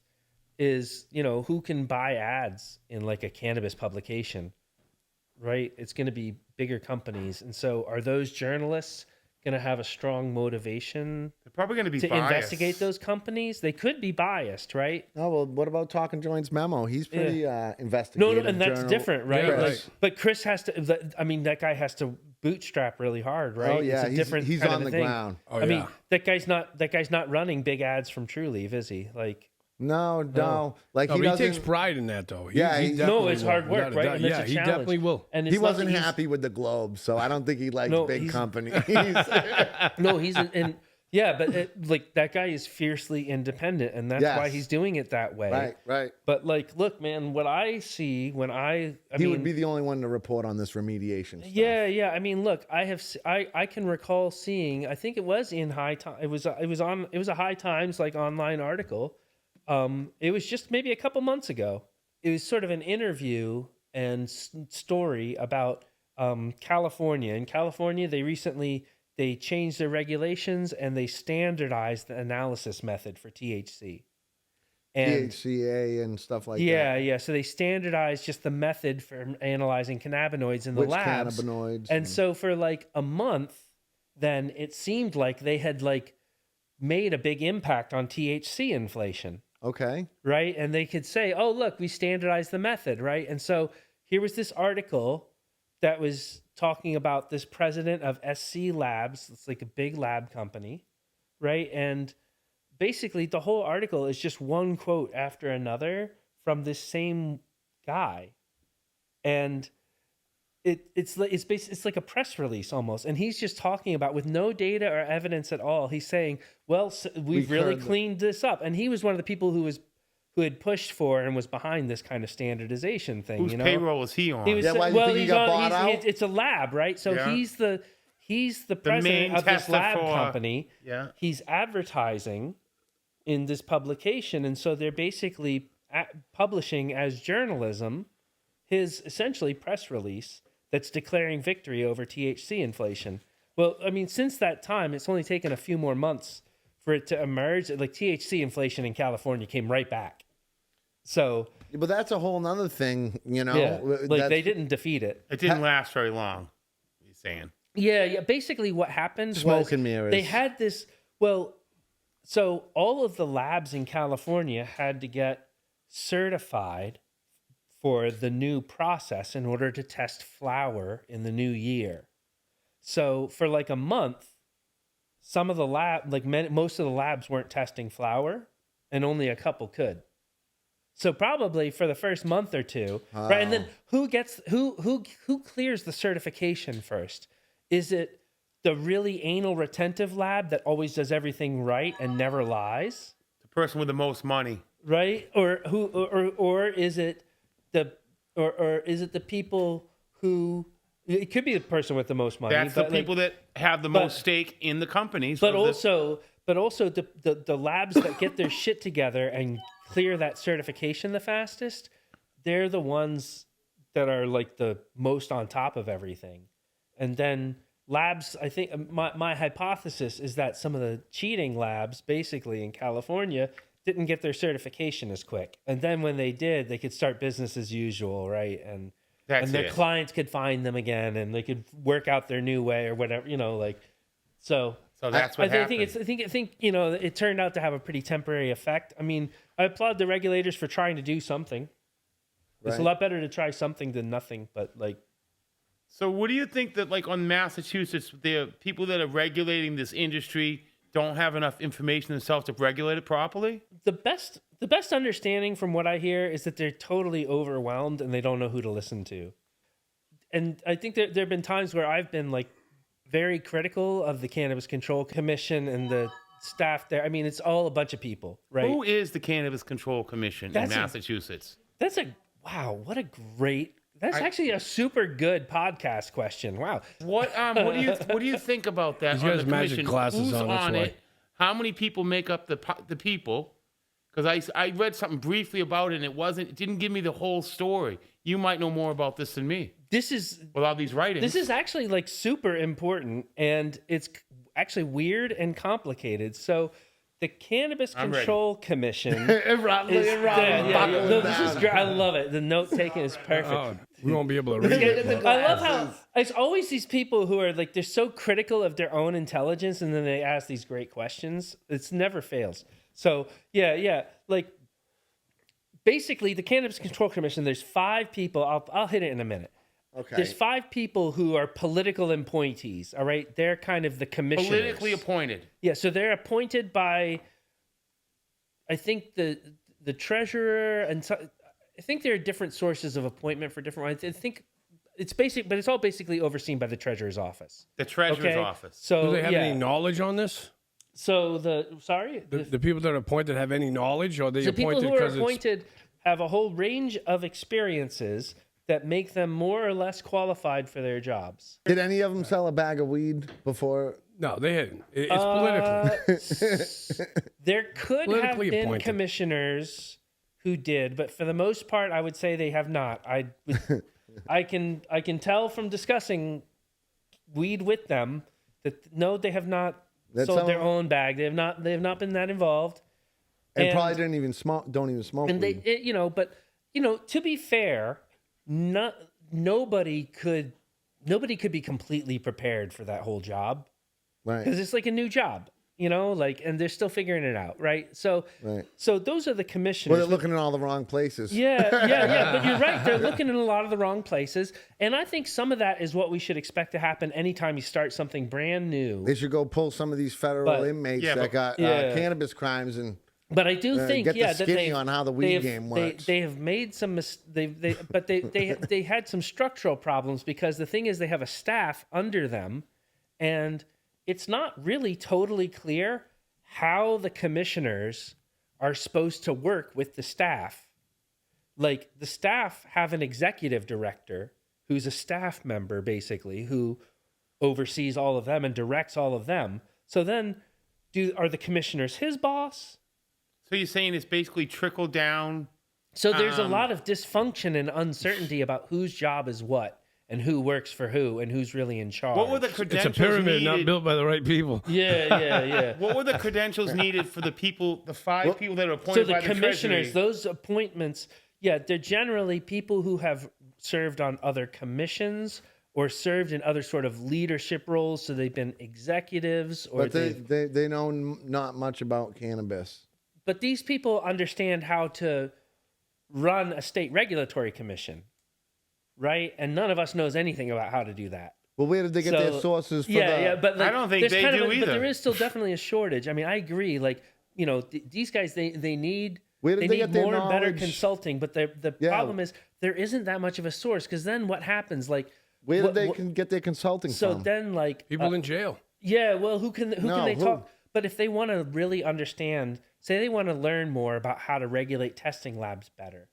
is, who can buy ads in like a cannabis publication, right? It's going to be bigger companies. And so are those journalists going to have a strong motivation? They're probably going to be biased. Investigate those companies? They could be biased, right? Oh, well, what about Talking Joint's memo? He's pretty investigative. No, and that's different, right? Yeah, right. But Chris has to, I mean, that guy has to bootstrap really hard, right? Oh, yeah. It's a different he's kind on of the thing. ground. Oh, I mean, that guy's not running big ads from True Leaf, is he? Like, No. Like he takes pride in that, though. It's hard work, right? And he definitely will. And he wasn't happy with the Globe, so I don't think he likes big companies. No, but like that guy is fiercely independent, and that's why he's doing it that way. Right. But like, look, man, what I see when he would be the only one to report on this remediation stuff. Yeah. I mean, look, I can recall seeing. I think it was in High Times. It was a High Times like online article. It was just maybe a couple months ago. It was sort of an interview and story about California. In California, they changed their regulations and they standardized the analysis method for THC. And THCA and stuff like that. Yeah. So they standardized just the method for analyzing cannabinoids in the labs. Cannabinoids. And so for like a month, then it seemed like they had like made a big impact on THC inflation. Okay. Right. And they could say, oh, look, we standardized the method. Right. And so here was this article that was talking about this president of SC Labs. It's like a big lab company. Right. And basically the whole article is just one quote after another from this same guy. And it's like a press release almost. And he's just talking about, with no data or evidence at all, he's saying, well, we've really cleaned this up. And he was one of the people who had pushed for and was behind this kind of standardization thing. Whose payroll was he on? Why do you think he got bought out? It's a lab, right? So he's the president of this lab company. Yeah. He's advertising in this publication. And so they're basically publishing as journalism his essentially press release that's declaring victory over THC inflation. Well, I mean, since that time, it's only taken a few more months for it to emerge. Like THC inflation in California came right back. So, but that's a whole nother thing, you know. Yeah, like they didn't defeat it. It didn't last very long. He's saying. Yeah. Basically, what happened Smoke was and mirrors. they had this. Well, so all of the labs in California had to get certified for the new process in order to test flower in the new year. So for like a month, some of the most of the labs weren't testing flower, and only a couple could. So probably for the first month or two, right? And then who clears the certification first? Is it the really anal retentive lab that always does everything right and never lies? The person with the most money, right? Or is it the people who? It could be the person with the most money. That's the people that have the most stake in the companies. But also the labs that get their shit together and clear that certification the fastest, they're the ones that are like the most on top of everything. And then labs, I think my hypothesis is that some of the cheating labs basically in California didn't get their certification as quick. And then when they did, they could start business as usual, right? And their clients could find them again, and they could work out their new way or whatever, you know, like so. So that's what happened. I think you know, it turned out to have a pretty temporary effect. I mean, I applaud the regulators for trying to do something. Right. It's a lot better to try something than nothing. But like, so what do you think that like on Massachusetts, the people that are regulating this industry don't have enough information themselves to regulate it properly? The best understanding from what I hear is that they're totally overwhelmed and they don't know who to listen to. And I think that there have been times where I've been like very critical of the Cannabis Control Commission and the staff there. I mean, it's all a bunch of people, right? Who is the Cannabis Control Commission in Massachusetts? That's actually a super good podcast question. Wow. What do you think about that? He's got his magic glasses Who's on it? How many people make up the people? Because I read something briefly about it, and it didn't give me the whole story. You might know more about this than me. With all these writings. This is actually like super important, and it's actually weird and complicated. So the Cannabis Control Commission. I love it. The note taking is perfect. Oh, we won't be able to read it. I love how it's always these people who are like, they're so critical of their own intelligence, and then they ask these great questions. It never fails. So yeah. Like basically the Cannabis Control Commission, there's 5 people. I'll hit it in a minute. Okay. There's 5 people who are political appointees. All right. They're kind of the commissioners. Politically appointed. Yeah. So they're appointed by, I think the treasurer, and so, I think there are different sources of appointment for different ones. I think it's basic, but it's all basically overseen by the treasurer's office. The treasurer's office. So do they have any knowledge on this? So the people that are appointed have any knowledge, or are they appointed people who are appointed have a whole range of experiences that make them more or less qualified for their jobs. Did any of them sell a bag of weed before? No, they hadn't. It's politically. There could have been commissioners who did, but for the most part, I would say they have not. I can tell from discussing weed with them that no, they have not sold their own bag. They have not been that involved, and probably don't even smoke and weed. To be fair, nobody could be completely prepared for that whole job, right? Because it's like a new job, and they're still figuring it out, right? So those are the commissioners. Well, they're looking in all the wrong places. Yeah. But you're right; they're looking in a lot of the wrong places, and I think some of that is what we should expect to happen anytime you start something brand new. They should go pull some of these federal inmates that got cannabis crimes and. But I do think, get the that skinny on how the weed game works. They have made some, they had some structural problems, because the thing is they have a staff under them, and it's not really totally clear how the commissioners are supposed to work with the staff. Like the staff have an executive director who's a staff member, basically, who oversees all of them and directs all of them. So then, are the commissioners his boss? So you're saying it's basically trickle down So there's a lot of dysfunction and uncertainty about whose job is what and who works for who and who's really in charge. What were the It's credentials a pyramid needed? not built by the right people. Yeah. What were the credentials needed for the people, the 5 people that are So appointed the by the commissioners, Treasury? those appointments, they're generally people who have served on other commissions or served in other sort of leadership roles. So they've been executives, or But they know not much about cannabis. But these people understand how to run a state regulatory commission, right? And none of us knows anything about how to do that. Well, where did they get their sources for but I don't think there's they kind of do either. But there is still definitely a shortage. I mean, I agree. Like, these guys, they need Where did they need get their more and better knowledge? consulting. But the problem is there isn't that much of a source, because then what happens? Like, Where did they get their consulting so from? then like People in jail. yeah, well, who can they who? talk? But if they want to really understand, say they want to learn more about how to regulate testing labs better,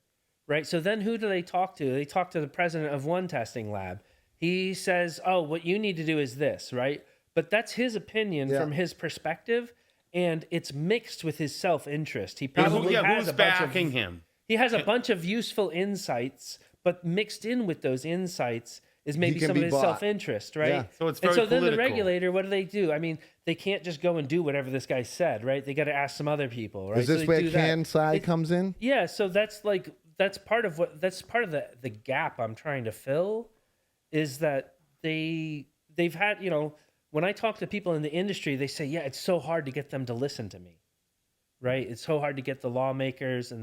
right? So then who do they talk to? They talk to the president of one testing lab. He says, oh, what you need to do is this, right? But that's his opinion from his perspective, and it's mixed with his self-interest. He probably has who's a bunch backing of, him? He has a bunch of useful insights, but mixed in with those insights is maybe can some be of his bought. self-interest, right? Yeah. So it's and very so then the political. regulator, what do? I mean, they can't just go and do whatever this guy said, right? They got to ask some other people, right? Is So this they where do that. CanSci comes in? Yeah, so that's part of the gap I'm trying to fill, is that they've had, when I talk to people in the industry, they say, yeah, it's so hard to get them to listen to me. Right? It's so hard to get the lawmakers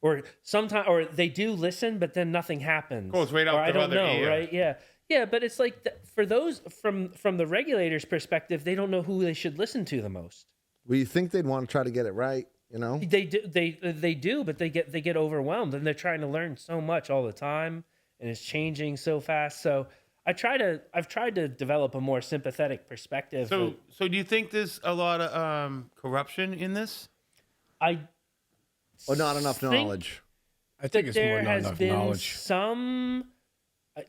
or they do listen, but then nothing happens. Goes right out or I their don't other know, ear. right? Yeah, but it's like for those from the regulator's perspective, they don't know who they should listen to the most. Well, you think they'd want to try to get it right, They do, but they get overwhelmed, and they're trying to learn so much all the time, and it's changing so fast. So I've tried to develop a more sympathetic perspective. So do you think there's a lot of corruption in this? or not enough think knowledge? I think that it's more there not has enough been knowledge. some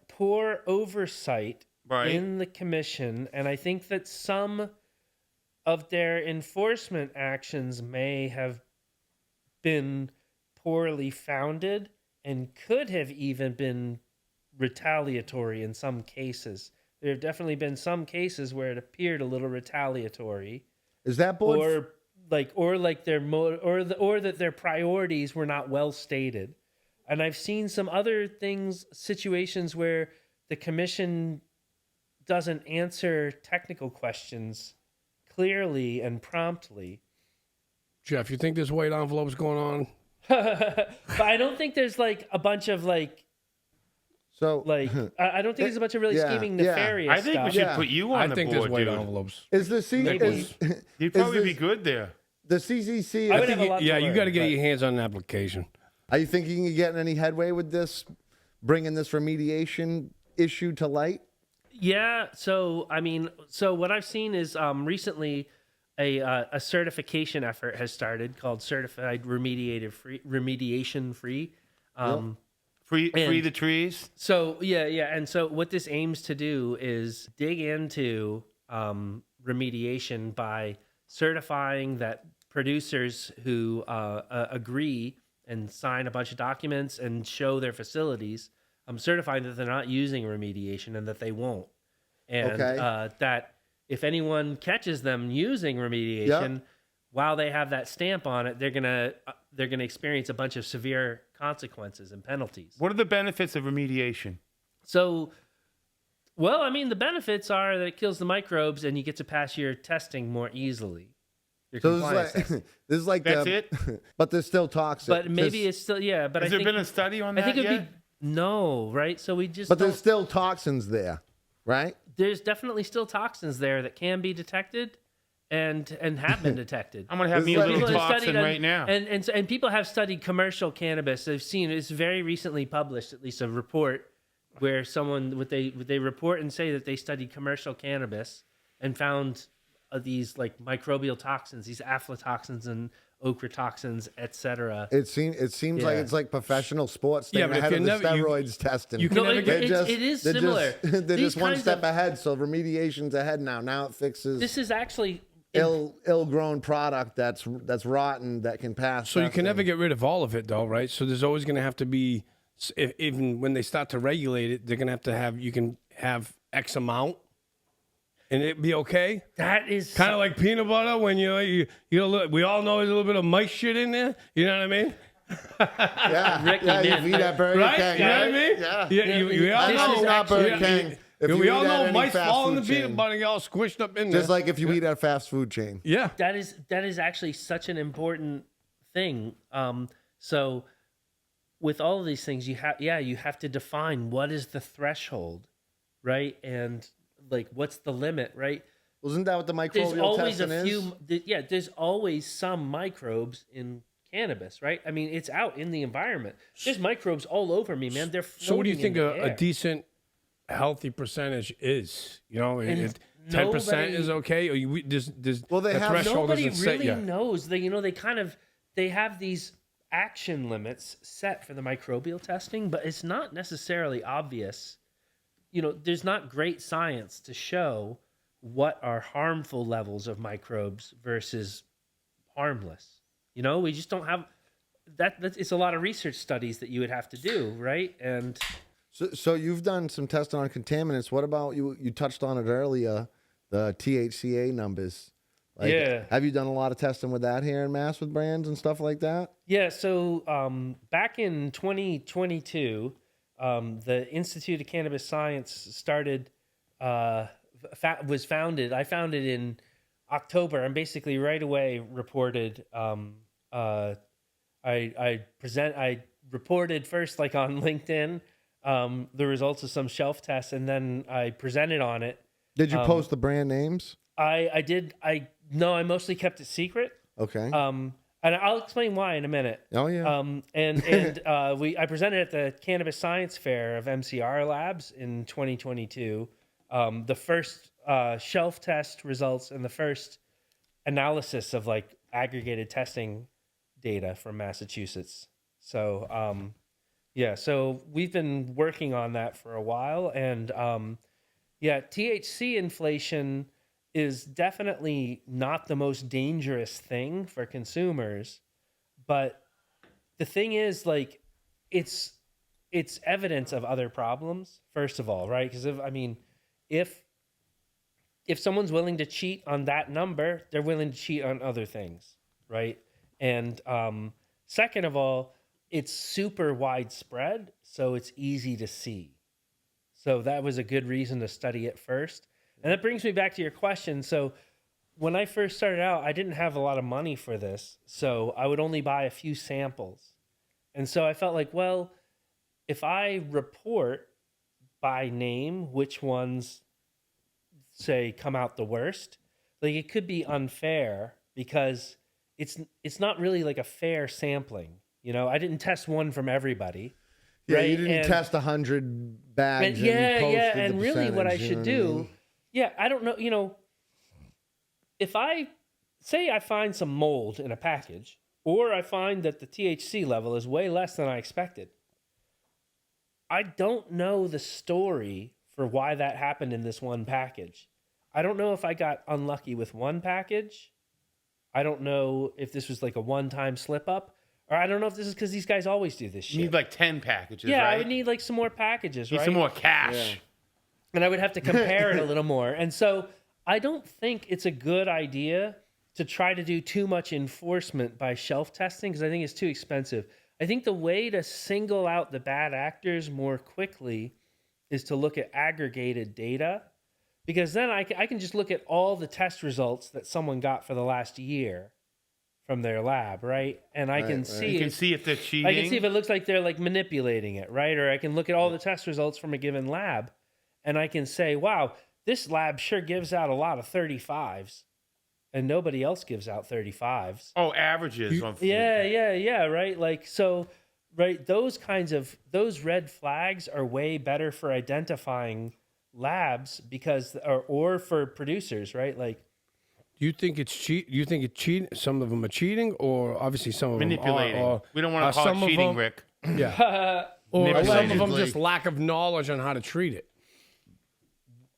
poor oversight Right. in the commission, and I think that some of their enforcement actions may have been poorly founded and could have even been retaliatory in some cases. There have definitely been some cases where it appeared a little retaliatory, Is that board? or that their priorities were not well stated. And I've seen some other situations where the commission doesn't answer technical questions clearly and promptly. Jeff, you think there's white envelopes going on? But I don't think there's a bunch of I don't think there's a bunch of really scheming nefarious I think stuff. we should put you on I the think there's board, white dude. envelopes. Is the You'd probably is be this- good there. the CCC? I would have a lot to Yeah, you learn, got to get but- your hands on an application. Are you thinking you're getting any headway with this, bringing this remediation issue to light? Yeah, so what I've seen is recently a certification effort has started called Certified Remediation Free. Free the trees. So and so what this aims to do is dig into remediation by certifying that producers who agree and sign a bunch of documents and show their facilities, certifying that they're not using remediation and that they won't, and that if anyone catches them using remediation, while they have that stamp on it, they're gonna experience a bunch of severe consequences and penalties. What are the benefits of remediation? So, the benefits are that it kills the microbes and you get to pass your testing more easily. Your So compliance testing. this is like That's it? But there's still toxic. But maybe it's still, But Has I there think, been a study on I that think it'd yet? be no, right? So we just But don't- there's still toxins there, right? there's definitely still toxins there that can be detected and have been detected. I'm gonna have This me is a like- little People have toxin studied right now. and people have studied commercial cannabis. They've seen it's very recently published, at least a report where they report and say that they studied commercial cannabis and found these microbial toxins, these aflatoxins and ochratoxins, etc. It seems like it's like professional sports staying Yeah, but if ahead of you the never- you- steroids testing. you can never get- it is similar. They're These just one kinds step of- ahead, so remediation's ahead now. Now it fixes. This is actually ill-grown product that's rotten that can pass. So you can testing. never get rid of all of it, though, right? So there's always going to have to be, even when they start to regulate it, they're going to have, you can have X amount, and it'd be okay. That is kind of like peanut butter when you we all know there's a little bit of mice shit in there. You know what I mean? Yeah, you eat at Burger Right? King. You know what I mean? We all This know. is not Burger King. If you We eat all at know any mice fast fall in the food peanut chain. butter and get all squished up in there. Just like if you eat at a fast food chain. Yeah. that is actually such an important thing. So with all of these things, you have to define what is the threshold, right? And like, what's the limit, right? Wasn't that what the There's microbial always testing a is? few. There's always some microbes in cannabis, right? I mean, it's out in the environment. There's microbes all over me, man. They're So what do you floating think in the a air. decent, healthy percentage is? You know, And 10% nobody- is okay? Or there's Well, they the have- threshold Nobody isn't set really yet? knows. They have these action limits set for the microbial testing, but it's not necessarily obvious. There's not great science to show what are harmful levels of microbes versus harmless. We just don't have that. It's a lot of research studies that you would have to do, right? And So you've done some testing on contaminants. What about you? You touched on it earlier, the THCA numbers. Yeah. Have you done a lot of testing with that here in Mass with brands and stuff like that? yeah, so back in 2022, the Institute of Cannabis Science started. Was founded. I founded in October, and basically right away reported. I reported first, like on LinkedIn, the results of some shelf tests, and then I presented on it. Did you post the brand names? I did. No, I mostly kept it secret. Okay. And I'll explain why in a minute. Oh yeah. I presented at the Cannabis Science Fair of MCR Labs in 2022. The first shelf test results and the first analysis of like aggregated testing data from Massachusetts. So so we've been working on that for a while, and THC inflation is definitely not the most dangerous thing for consumers, but the thing is, like, it's evidence of other problems, first of all, right? Because if someone's willing to cheat on that number, they're willing to cheat on other things, right? And second of all, it's super widespread, so it's easy to see. So that was a good reason to study it first. And that brings me back to your question. So when I first started out, I didn't have a lot of money for this, so I would only buy a few samples. And so I felt like, well, if I report by name which ones, say, come out the worst, like, it could be unfair because it's not really like a fair sampling. I didn't test one from everybody. Yeah, right? you didn't test 100 bags. And really what I should do, I don't know, if I find some mold in a package, or I find that the THC level is way less than I expected, I don't know the story for why that happened in this one package. I don't know if I got unlucky with one package. I don't know if this was like a one-time slip-up. Or I don't know if this is because these guys always do this shit. You need like 10 packages, yeah, right? I would need like some more packages, Need right? some more cash. Yeah. And I would have to compare it a little more. And so I don't think it's a good idea to try to do too much enforcement by shelf testing, because I think it's too expensive. I think the way to single out the bad actors more quickly is to look at aggregated data, because then I can just look at all the test results that someone got for the last year from their lab, right? And I can see You can see if they're cheating. I can see if it looks like they're like manipulating it, right? Or I can look at all the test results from a given lab, and I can say, wow, this lab sure gives out a lot of 35s, and nobody else gives out 35s. Oh, averages. Yeah, right? Like, so, right, those red flags are way better for identifying labs because, or for producers, right? Like, Do you think it's cheat? You think it's cheating? Some of them are cheating, or obviously some of Manipulating. them are. We don't want to call it cheating, Rick. Yeah. Or some of them Allegedly. just lack of knowledge on how to treat it.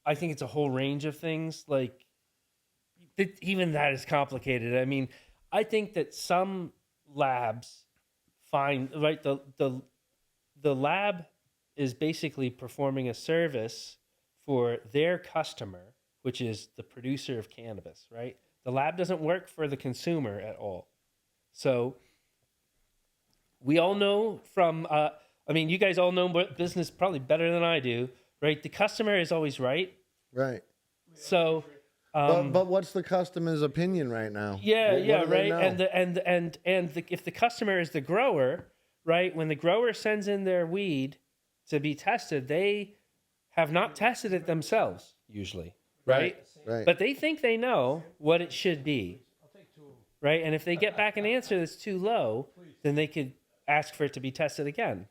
I think it's a whole range of things. Like, even that is complicated. I mean, I think that some labs find right the lab is basically performing a service for their customer, which is the producer of cannabis, right? The lab doesn't work for the consumer at all. So we all know from, you guys all know business probably better than I do, right? The customer is always right. Right. So, but what's the customer's opinion right now? What right. If the customer is the grower, right? When the grower sends in their weed to be tested, they have not tested it themselves usually, right? Right. But they think they know what it should be, right? And if they get back an answer that's too low, then they could ask for it to be tested again.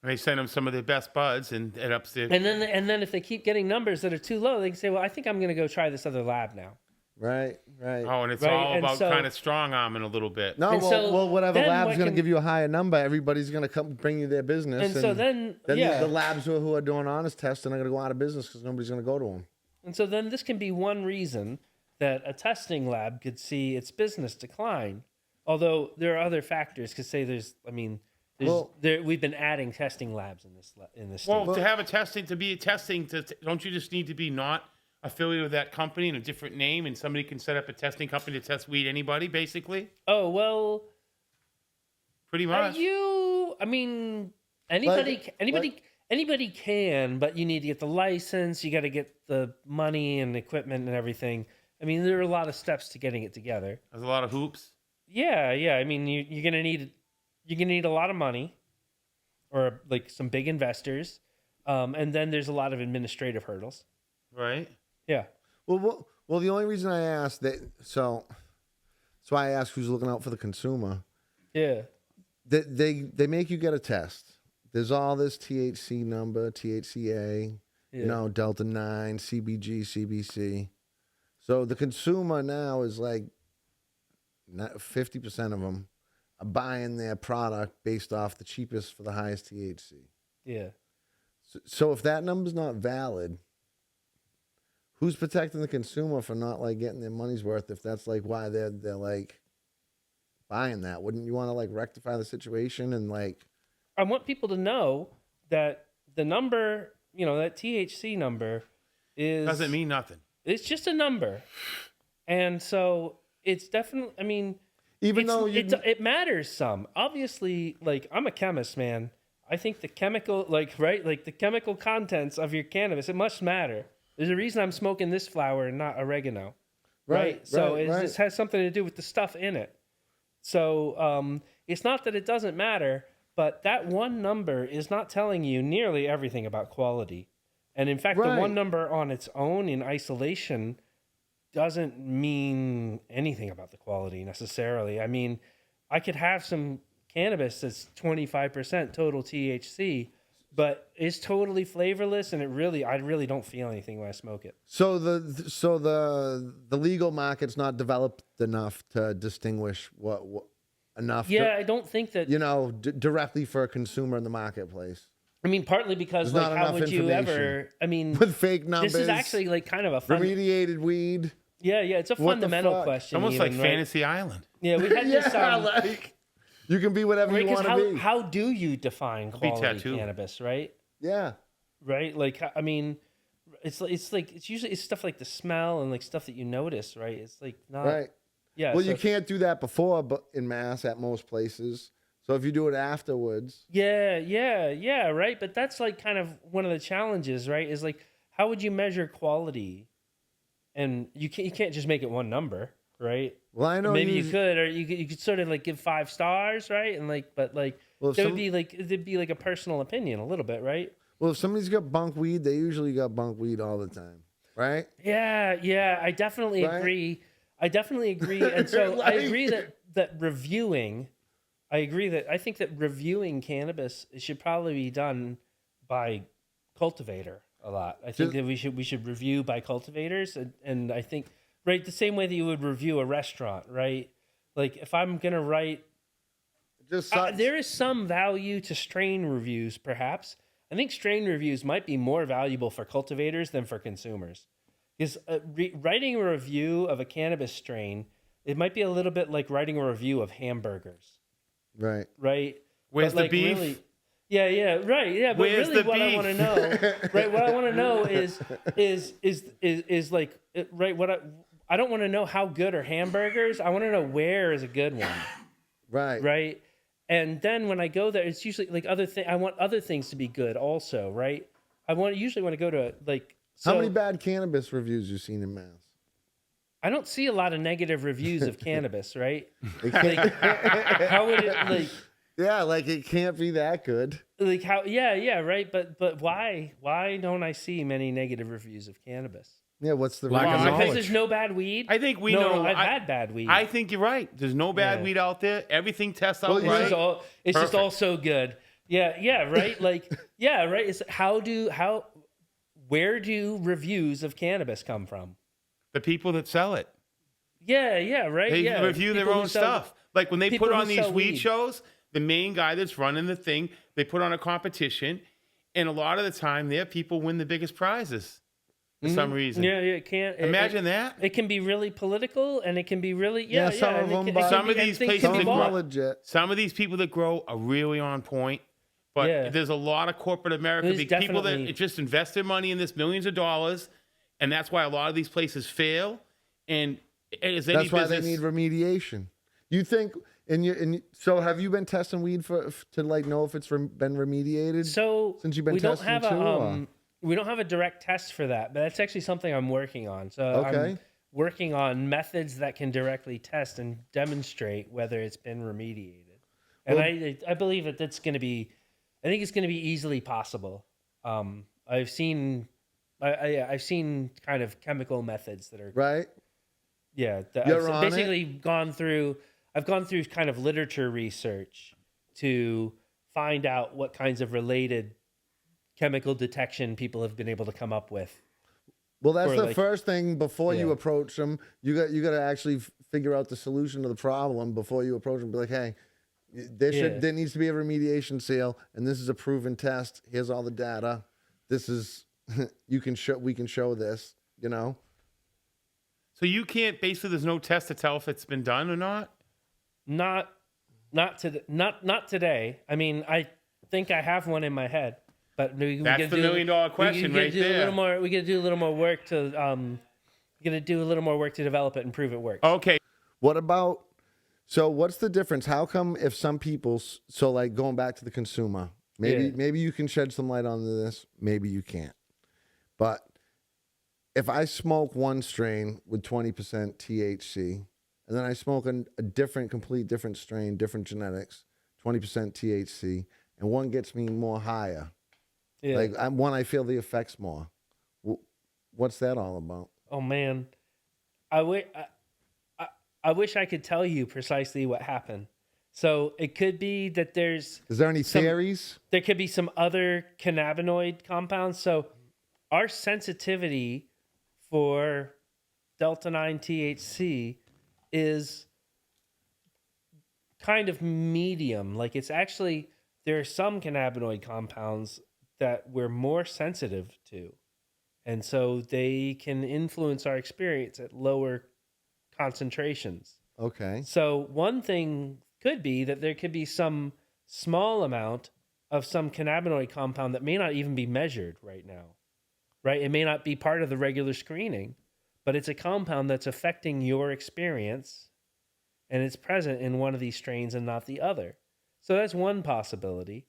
They send them some of their best buds, and it ups their... And then if they keep getting numbers that are too low, they can say, well, I think I'm going to go try this other lab now. Right. Oh, and it's Right, all and about so- kind of strong arming a little bit. No, And so well, whatever then lab's what going to can- give you a higher number, everybody's going to come bring you their business. And so then the labs who are doing honest testing are going to go out of business because nobody's going to go to them. And so then this can be one reason that a testing lab could see its business decline. Although there are other factors, because say we've been adding testing labs in this state. Well, to have to be a testing, don't you just need to be not affiliated with that company and a different name, and somebody can set up a testing company to test weed anybody, basically? Oh, well, pretty much. Anybody can, but you need to get the license. You got to get the money and equipment and everything. I mean, there are a lot of steps to getting it together. There's a lot of hoops. Yeah. I mean, you're gonna need a lot of money, or like some big investors, and then there's a lot of administrative hurdles. Right. Yeah. Well, the only reason I asked that, so I asked who's looking out for the consumer. Yeah. They make you get a test. There's all this THC number, THCA, Delta 9, CBG, CBC. So the consumer now is like 50% of them are buying their product based off the cheapest for the highest THC. Yeah. So if that number's not valid, who's protecting the consumer for not like getting their money's worth if that's like why they're like buying that? Wouldn't you want to like rectify the situation and like... I want people to know that the number, that THC number doesn't mean nothing. It's just a number. And so it's definitely, it matters some. Obviously, like, I'm a chemist, man. I think the chemical, the chemical contents of your cannabis, it must matter. There's a reason I'm smoking this flower and not oregano. Right. So this has something to do with the stuff in it. So it's not that it doesn't matter, but that one number is not telling you nearly everything about quality. And in fact, the one number on its own in isolation doesn't mean anything about the quality necessarily. I mean, I could have some cannabis that's 25% total THC, but it's totally flavorless, and I really don't feel anything when I smoke it. So the legal market's not developed enough to distinguish what enough. Yeah, I don't think that directly for a consumer in the marketplace. I mean, partly because There's not how enough would you information. ever? I mean, with fake numbers. This is actually like kind of a fun. Remediated weed. Yeah, it's a fundamental question. Almost even, like Fantasy Island. Yeah, we had this. Like you can be whatever you want to be. How do you define quality cannabis, right? Yeah. Right. Like, I mean, it's usually stuff like the smell and like stuff that you notice, right? It's like not right. Yeah. Well, you can't do that before, but in mass at most places. So if you do it afterwards. Yeah, right. But that's like kind of one of the challenges, right? Is like, how would you measure quality? And you can't just make it one number, right? Well, I know maybe you could, or you could sort of like give 5 stars, right? And like, but like, it'd be like a personal opinion a little bit, right? Well, if somebody's got bunk weed, they usually got bunk weed all the time, right? Yeah, I definitely agree. And so I agree that reviewing. I think that reviewing cannabis should probably be done by cultivator a lot. I think that we should review by cultivators, and I think the same way that you would review a restaurant, right? Like if I'm gonna write, there is some value to strain reviews, perhaps. I think strain reviews might be more valuable for cultivators than for consumers, Because writing a review of a cannabis strain, it might be a little bit like writing a review of hamburgers. Right. Right. Where's But, the beef? Really, yeah, right, yeah. But Where's really, the what I beef? want to know, right? What I want to know is like, right? I don't want to know how good are hamburgers. I want to know where is a good one, Right. right? And then when I go there, it's usually like I want other things to be good also, right? Usually want to go to like. How So, many bad cannabis reviews you seen in Mass? I don't see a lot of negative reviews of cannabis, right? It can't- How would it like? yeah, like it can't be that good. Like how? Yeah, right. But why? Why don't I see many negative reviews of cannabis? Yeah, what's the Lack of reason? Because knowledge. there's no bad weed. I think we no, know. I've had bad weed. I think you're right. There's no bad Yeah. weed out there. Everything tests out Well, you right. It's just all Perfect. so good. Yeah, right. Like, yeah, right. It's where do reviews of cannabis come from? The people that sell it. Yeah, right. They yeah, review their People who own sell- stuff. Like when they people put who on these sell weed weed. shows, the main guy that's running the thing, they put on a competition, and a lot of the time, their people win the biggest prizes for some reason. Yeah, it can't. Imagine that. It can be really political, and it can be really some of and it them, can- but- it can Some be- of and these things places can Some be of them are bought. legit. Some of these people that grow are really on point, but Yeah. there's a lot of corporate America, There's people that definitely- just invest their money in this millions of dollars, and that's why a lot of these places fail. And as any That's why business, they need remediation. You think? So have you been testing weed to like know if it's been remediated? So Since you've been we don't testing have too, a or- we don't have a direct test for that, but that's actually something I'm working on. So Okay. I'm working on methods that can directly test and demonstrate whether it's been remediated. And I believe that that's going to be, I think it's going to be easily possible. I've seen kind of chemical methods that are right. yeah. You're on I've basically gone through kind of literature research to find out what kinds of related chemical detection people have been able to come up with. Well, that's Or the like- first thing before you Yeah. approach them. You got to actually figure out the solution to the problem before you approach them. Be like, hey, there needs to be a remediation seal, and this is a proven test. Here's all the data. This is we can show this. You know. so you can't basically. There's no test to tell if it's been done or not. Not today. I mean, I think I have one in my head, but we That's gotta the do- million-dollar question we gotta right do a there. little more. We got to do a little more work to develop it and prove it works. Okay, What about? So what's the difference? How come if some people, so like going back to the consumer, maybe you can shed some light on this, maybe you can't. But if I smoke one strain with 20% THC, and then I smoke a complete different strain, different genetics, 20% THC, and one gets me more higher, Yeah. like one I feel the effects more. What's that all about? Oh man, I wish I could tell you precisely what happened. So it could be that Is there any theories? there could be some other cannabinoid compounds. So our sensitivity for delta 9 THC is kind of medium. Like it's actually, there are some cannabinoid compounds that we're more sensitive to. And so they can influence our experience at lower concentrations. Okay. So one thing could be that there could be some small amount of some cannabinoid compound that may not even be measured right now, right? It may not be part of the regular screening, but it's a compound that's affecting your experience and it's present in one of these strains and not the other. So that's one possibility.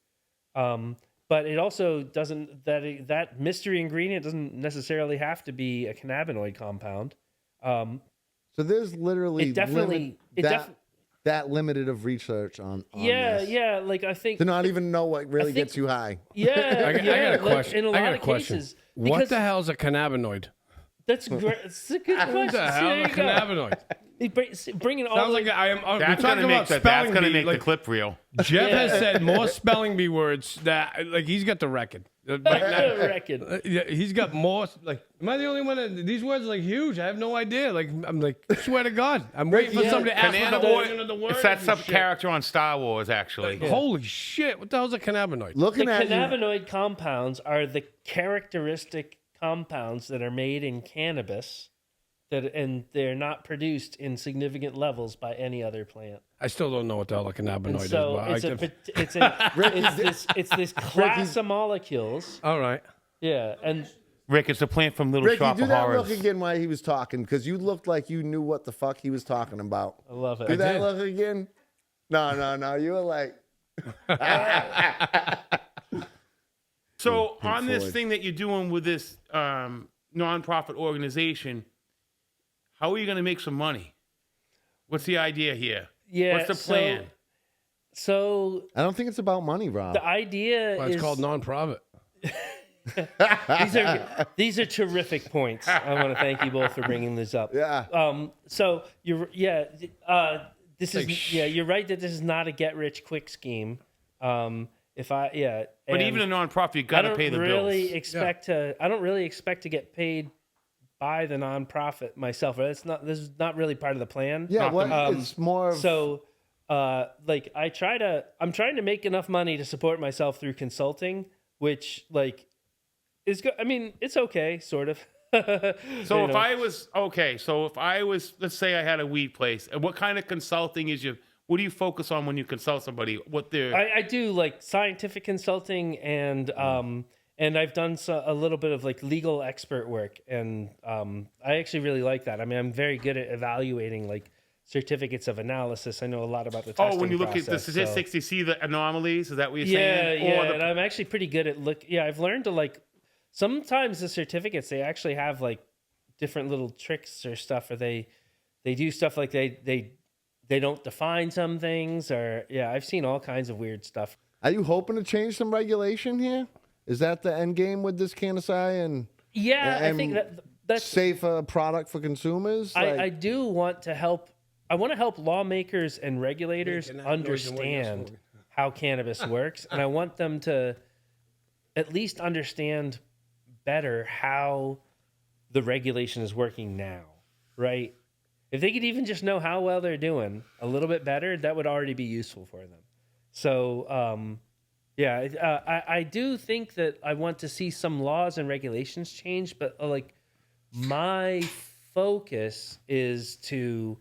But it also doesn't, that mystery ingredient doesn't necessarily have to be a cannabinoid compound. So there's literally It definitely- that limited of research on Yeah, this. yeah. Like I think To not even know what really think- gets you high. Yeah, I got a question. In a I lot got a of question. cases, What because the hell is a cannabinoid? That's great. It's a good question. What the hell There is a you go. cannabinoid? Bringing all Sounds the, like I am. We're that's talking gonna make about the spelling bee. make the Like, clip reel. Jeff Yeah. has said more spelling bee words that like he's got the record. Like, record. yeah, he's got more. Like, am I the only one? These words are like huge. I have no idea. Like, I'm like, swear to God, I'm waiting for Yeah. somebody to ask what the Banana origin of the word. It's that is sub and shit. character on Star Wars, actually. Holy shit! What the hell's a cannabinoid? Looking The at you, cannabinoid compounds are the characteristic compounds that are made in cannabis and they're not produced in significant levels by any other plant. I still don't know what the hell a cannabinoid So it's this class of molecules. All right. Yeah, and Rick, it's a plant from Little Ricky, Shop do of that Horrors. look again while he was talking, because you looked like you knew what the fuck he was talking about. I love it. Do that did. look again? No. You were like, So on this Floyd. thing that you're doing with this nonprofit organization, how are you going to make some money? What's the idea here? Yeah, What's the plan? So I don't think it's about money, Rob. the idea Well, is it's called non-profit. these are terrific points. I want to thank you both for bringing this up. Yeah. So you're you're right that this is not a get rich quick scheme. But and even a nonprofit, you got to pay the I don't really expect to get paid by the nonprofit myself. This is not really part of the plan. Yeah, it's more of... So I'm trying to make enough money to support myself through consulting, which is good. I mean, it's okay, sort of. So if I was, let's say I had a weed place, what kind of consulting what do you focus on when you consult somebody? I do scientific consulting and I've done a little bit of legal expert work, and I actually really like that. I mean, I'm very good at evaluating certificates of analysis. I know a lot about the testing when you look process, at the statistics, you see the anomalies. Is that what you're yeah, saying? Yeah, and I'm actually pretty good at I've learned to sometimes the certificates, they actually have different little tricks or stuff, or they do stuff they don't define some things, or I've seen all kinds of weird stuff. Are you hoping to change some regulation here? Is that the end game with this Canasai and I think that's safer product for consumers? I do want to help. I want to help lawmakers and regulators understand how cannabis works, and I want them to at least understand better how the regulation is working now, right? If they could even just know how well they're doing a little bit better, that would already be useful for them. So, I do think that I want to see some laws and regulations change, but my focus is to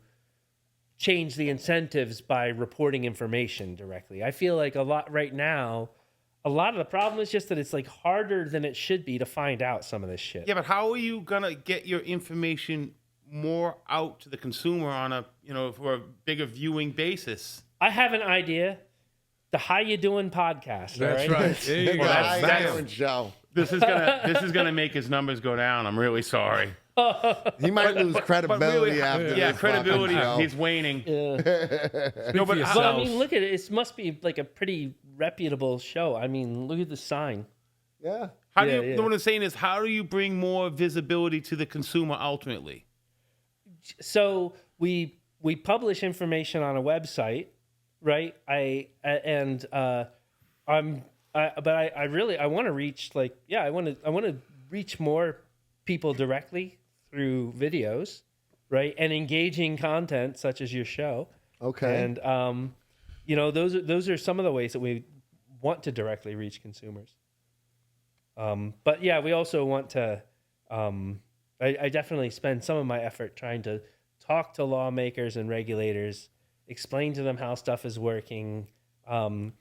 change the incentives by reporting information directly. I feel like a lot of the problem is just that it's harder than it should be to find out some of this shit. Yeah, but how are you gonna get your information more out to the consumer on for a bigger viewing basis? I have an idea. The How You Doing podcast. That's all right. There you go. That's Joe. This is gonna make his numbers go down. I'm really sorry. He might lose credibility after this credibility. fucking show. He's waning. No, but I mean, look at it. It must be a pretty reputable show. I mean, look at the sign. Yeah. What I'm saying is, how do you bring more visibility to the consumer ultimately? So we publish information on a website, right? I want to reach I want to reach more people directly through videos, right? And engaging content such as your show. Okay. And those are some of the ways that we want to directly reach consumers. But we also want to I definitely spend some of my effort trying to talk to lawmakers and regulators, explain to them how stuff is working. In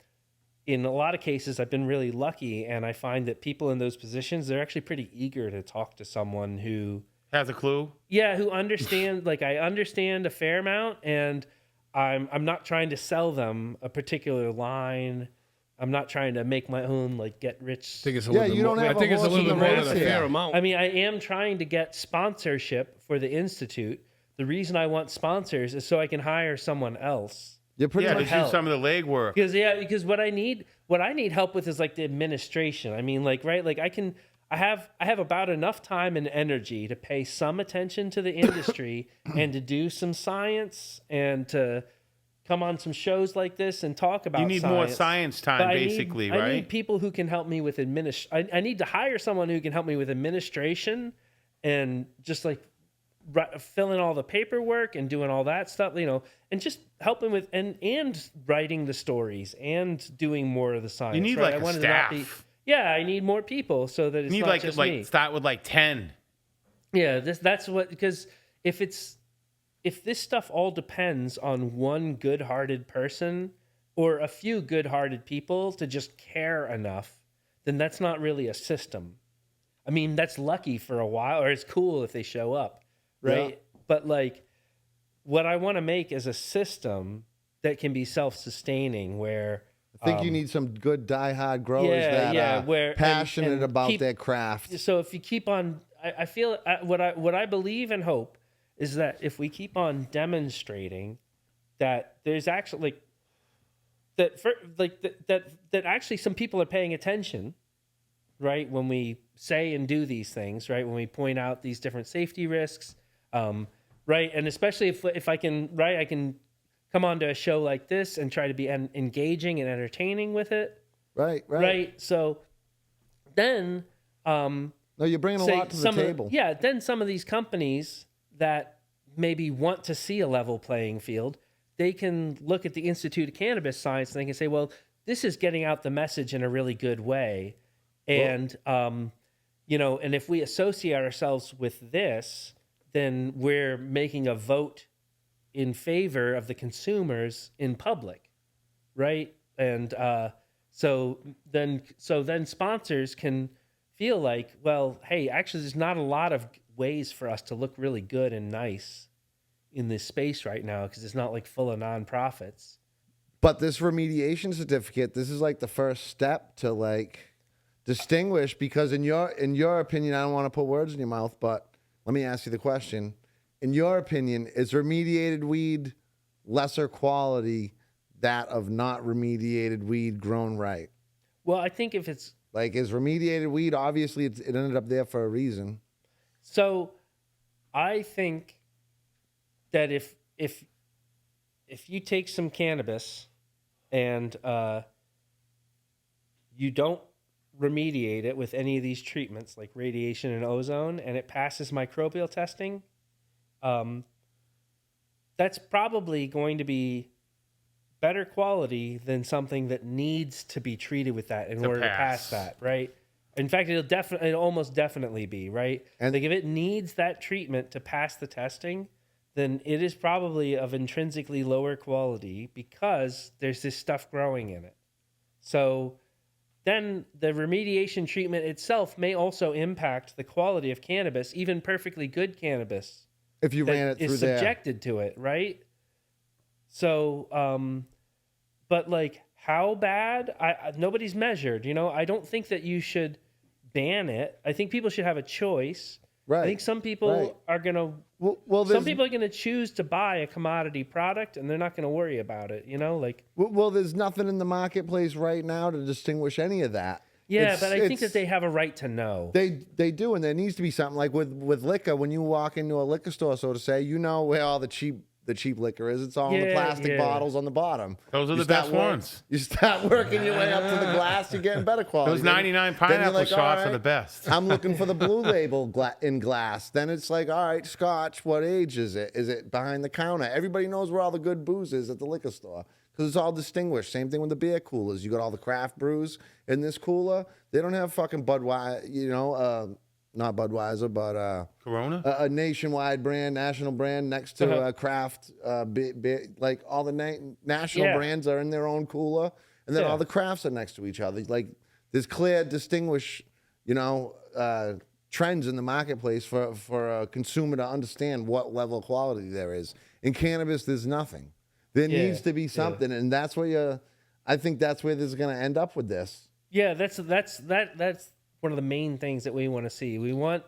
a lot of cases, I've been really lucky, and I find that people in those positions, they're actually pretty eager to talk to someone who has a clue. Yeah, who understands. I understand a fair amount, and I'm not trying to sell them a particular line. I'm not trying to make my own get rich. I think it's a little bit more. I think it's a little bit more than a fair amount. I mean, I am trying to get sponsorship for the Institute. The reason I want sponsors is so I can hire someone else. You're pretty much do some of the legwork. Because what I need help with is the administration. I mean, I have about enough time and energy to pay some attention to the industry and to do some science and to come on some shows like this and talk about science. You need more science time, basically, right? I need people who can help me with I need to hire someone who can help me with administration and just filling all the paperwork and doing all that stuff, and just helping with and writing the stories and doing more of the science. You need right? a staff. Yeah, I need more people so that it's You need not just me. start with like 10. Yeah, that's what, because if this stuff all depends on one good-hearted person or a few good-hearted people to just care enough, then that's not really a system. I mean, that's lucky for a while, or it's cool if they show up, right? Yeah. But like, what I want to make is a system that can be self-sustaining, where I think you need some good diehard growers that are passionate about their craft. So if you keep on, I feel what I believe and hope is that if we keep on demonstrating that there's actually that actually some people are paying attention, right? When we say and do these things, right? When we point out these different safety risks, right? And especially if I can, right? I can come onto a show like this and try to be engaging and entertaining with it. Right. So then, no, you're bringing a lot to the table. Then some of these companies that maybe want to see a level playing field, they can look at the Institute of Cannabis Science and they can say, well, this is getting out the message in a really good way. And, and if we associate ourselves with this, then we're making a vote in favor of the consumers in public, right? And so then sponsors can feel like, well, hey, actually, there's not a lot of ways for us to look really good and nice in this space right now because it's not like full of nonprofits. But this remediation certificate, this is like the first step to like distinguish, because in your opinion, I don't want to put words in your mouth, but let me ask you the question. In your opinion, is remediated weed lesser quality that of not remediated weed grown right? Well, I think if it's like, is remediated weed, obviously it ended up there for a reason. So I think that if you take some cannabis and you don't remediate it with any of these treatments like radiation and ozone, and it passes microbial testing, that's probably going to be better quality than something that needs to be treated with that in order to pass that, right? In fact, it'll almost definitely be, right? And like if it needs that treatment to pass the testing, then it is probably of intrinsically lower quality because there's this stuff growing in it. So then the remediation treatment itself may also impact the quality of cannabis, even perfectly good cannabis. If you ran it through there. Is subjected to it, right? So, but like how bad? Nobody's measured, I don't think that you should ban it. I think people should have a choice. Right. I think some people are going to, some people are going to choose to buy a commodity product and they're not going to worry about it, Well, there's nothing in the marketplace right now to distinguish any of that. Yeah, but I think that they have a right to know. They do, and there needs to be something like with liquor. When you walk into a liquor store, so to say, where all the cheap liquor is. It's all in the plastic bottles on the bottom. Those are the best ones. You start working your way up to the glass, you're getting better quality. Those 99 pineapple shots are the best. I'm looking for the blue label in glass. Then it's like, all right, Scotch, what age is it? Is it behind the counter? Everybody knows where all the good booze is at the liquor store because it's all distinguished. Same thing with the beer coolers. You got all the craft brews in this cooler. They don't have fucking Budweiser, not Budweiser, but Corona, a nationwide brand, national brand next to craft. Like all the national brands are in their own cooler, and then all the crafts are next to each other. Like there's clear, distinguished, trends in the marketplace for a consumer to understand what level of quality there is. In cannabis, there's nothing. There needs to be something, and that's where I think that's where this is going to end up with this. Yeah, that's one of the main things that we want to see. We want,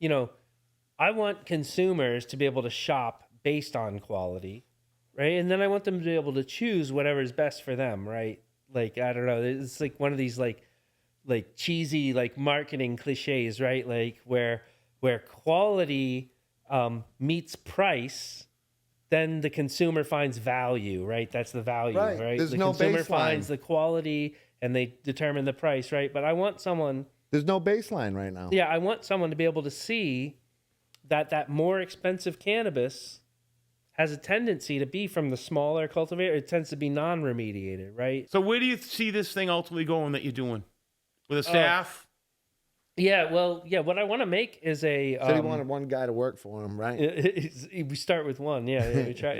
I want consumers to be able to shop based on quality, right? And then I want them to be able to choose whatever is best for them, right? Like, I don't know, it's like one of these like cheesy like marketing cliches, right? Like where quality meets price, then the consumer finds value, right? That's the value, right? There's the no consumer baseline. finds the quality and they determine the price, right? But I want someone... There's no baseline right now. Yeah, I want someone to be able to see that more expensive cannabis has a tendency to be from the smaller cultivator. It tends to be non-remediated, right? So where do you see this thing ultimately going that you're doing? with a staff? Yeah, well, yeah. What I want to make is a. So he wanted one guy to work for him, right? We start with one. Yeah, we try.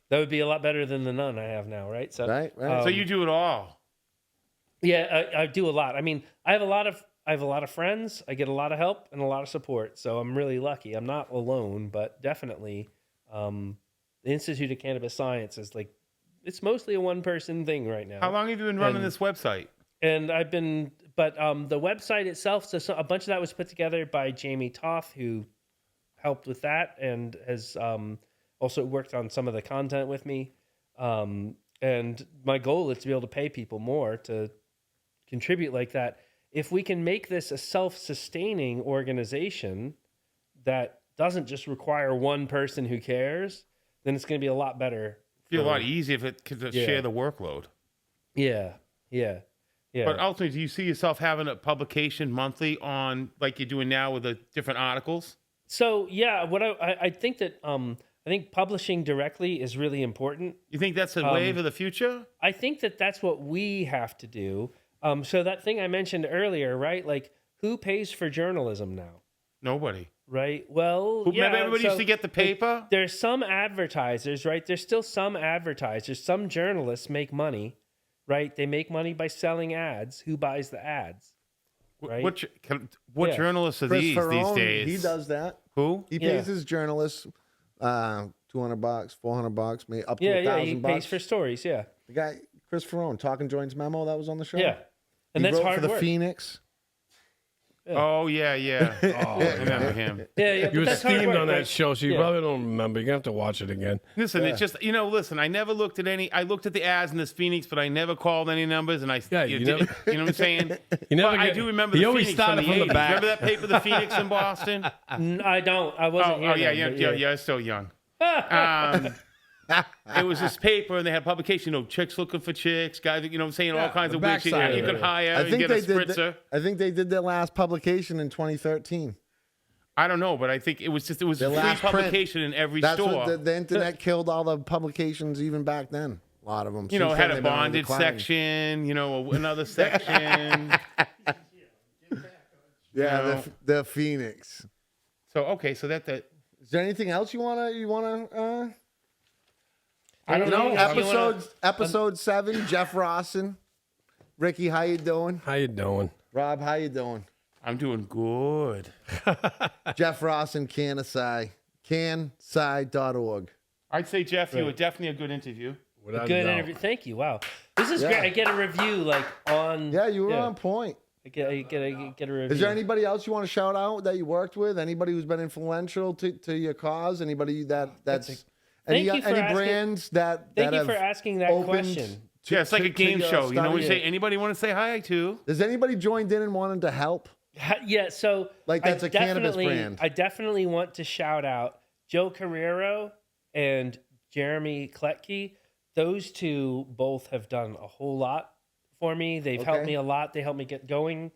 That would be a lot better than the none I have now, right? So Right. So you do it all. Yeah, I do a lot. I mean, I have a lot of friends. I get a lot of help and a lot of support. So I'm really lucky. I'm not alone, but definitely, the Institute of Cannabis Science is like, it's mostly a one-person thing right now. How long have you been running this website? And I've been, but the website itself, so a bunch of that was put together by Jamie Toth, who helped with that and has also worked on some of the content with me. And my goal is to be able to pay people more to contribute like that. If we can make this a self-sustaining organization that doesn't just require one person who cares, then it's going to be a lot better. It'd be a lot easier if it could share the workload. Yeah. But ultimately, do you see yourself having a publication monthly on, like you're doing now with the different articles? So yeah, what I think that I think publishing directly is really important. You think that's a wave of the future? I think that that's what we have to do. So that thing I mentioned earlier, right? Like, who pays for journalism now? Nobody. Right. Well, Remember everybody used to get the paper? There's some advertisers, right? There's still some advertisers. Some journalists make money, right? They make money by selling ads. Who buys the ads? Right? What journalists are Chris these Ferrone, days? he does that. Who? He pays his journalists $200, $400, maybe up to $1,000. He pays for stories. Yeah. The guy Chris Ferrone, Talking Joints memo that was on the show. Yeah. And he that's wrote hard for the work. Phoenix. Oh, yeah. I remember him. Yeah. You were that's hard steamed work, on that right? show, so you probably don't remember. You're going to have to watch it again. Listen, it's just, listen, I never looked at I looked at the ads in this Phoenix, but I never called any numbers, and you know what I'm saying? I do remember the Phoenix started from the 80s. back. Remember that paper, The Phoenix in Boston? I don't. I wasn't here. Yeah, I'm still young. It was this paper, and they had publication, chicks looking for chicks, guys, all kinds of weird shit you could hire and get a spritzer. I think they did their last publication in 2013. I don't know, but I think it was free last publication in every store. What the internet killed all the publications even back then. A lot of them. Had a bonded section, another section. Yeah, the Phoenix. So so that. Is there anything else you wanna? I don't know. Episode 7. Jeff Rawson, Ricky, how you doing? How you doing? Rob, how you doing? I'm doing good. Jeff Rawson, cansci.org. I'd say, Jeff, you were definitely a good interview. Good interview. Thank you. Wow, this is great. I get a review on. Yeah, you were on point. I get a review. Is there anybody else you want to shout out that you worked with? Anybody who's been influential to your cause? Anybody that's any brands that Thank you have for asking that question. It's like a game show. We say, anybody want to say hi to? Does anybody joined in and wanted to help? Yeah, so that's a cannabis brand. I definitely want to shout out Joe Carrero and Jeremy Kletke. Those two both have done a whole lot for me. They've helped me a lot. They helped me get going,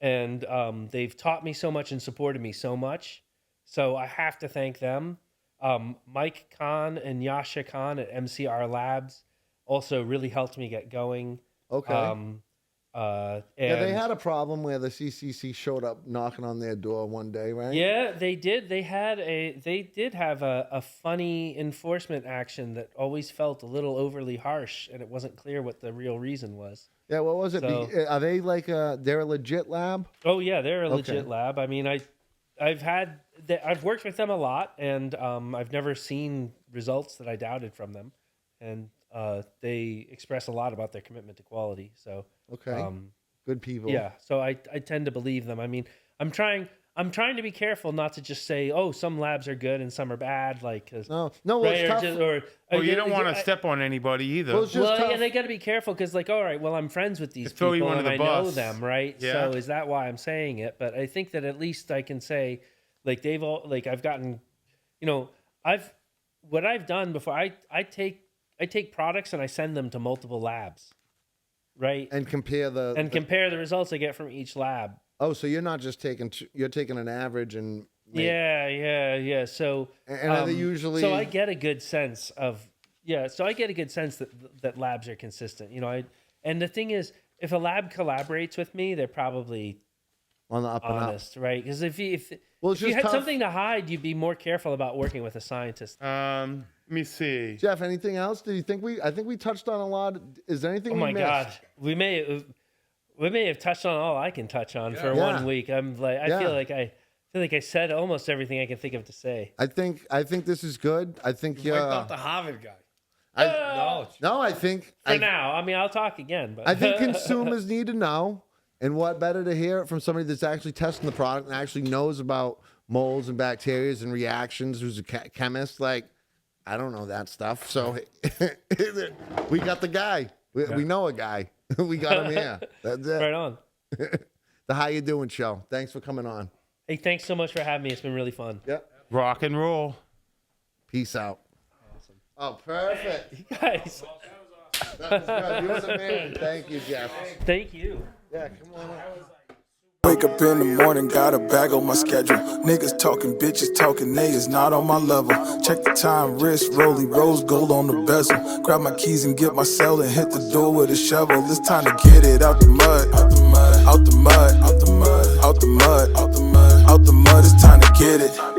and they've taught me so much and supported me so much. So I have to thank them. Mike Khan and Yasha Khan at MCR Labs also really helped me get going. They had a problem where the CCC showed up knocking on their door one day, right? Yeah, they did. They did have a funny enforcement action that always felt a little overly harsh, and it wasn't clear what the real reason was. Yeah, what was it? So, are they they're a legit lab? Oh yeah, they're a legit lab. I mean, I've worked with them a lot, and I've never seen results that I doubted from them, and they express a lot about their commitment to quality. So good people. Yeah, so I tend to believe them. I mean, I'm trying to be careful not to just say, oh, some labs are good and some are bad. Like, no, right, it's tough. You don't want to step on anybody either. And they got to be careful because, like, all right, well, I'm friends with these people and I know them, right? Yeah. So is that why I'm saying it? But I think that at least I can say, like, I've gotten, what I've done before. I take products and I send them to multiple labs, right? And compare the results I get from each lab. Oh, so you're not just you're taking an average and yeah. So are they usually? So I get a good sense of that labs are consistent. And the thing is, if a lab collaborates with me, they're probably on the up and up. honest, right? Because if you Well, it's if you just had tough. something to hide, you'd be more careful about working with a scientist. Let me see. Jeff, anything else? Do you think I think we touched on a lot. Is there anything Oh we my missed? God, we may have touched on all I can touch on for Yeah. 1 week. I'm like, I Yeah. feel like I said almost everything I can think of to say. I think this is good. I think Wiped out the Harvard guy. Knowledge. No, I think For now, I mean, I'll talk again, but I think consumers need to know, and what better to hear it from somebody that's actually testing the product and actually knows about molds and bacteria and reactions, who's a chemist. Like, I don't know that stuff. So we got the guy. We know a guy. We got him here. That's it. right on. The How You Doing show. Thanks for coming on. Hey, thanks so much for having me. It's been really fun. Yep. Rock and roll. Peace out. Awesome. Oh, perfect. You guys, That was good. You was a man. Thank you, Jeff. thank you. Yeah, come on up. Wake up in the morning, got a bag on my schedule. Niggas talking, bitches talking, they is not on my level. Check the time, wrist, rolly, rose gold on the bezel. Grab my keys and get my cell and hit the door with a shovel. It's time to get it out the mud, out the mud, out the mud, out the mud, out the mud, out the mud, out the mud. It's time to get it.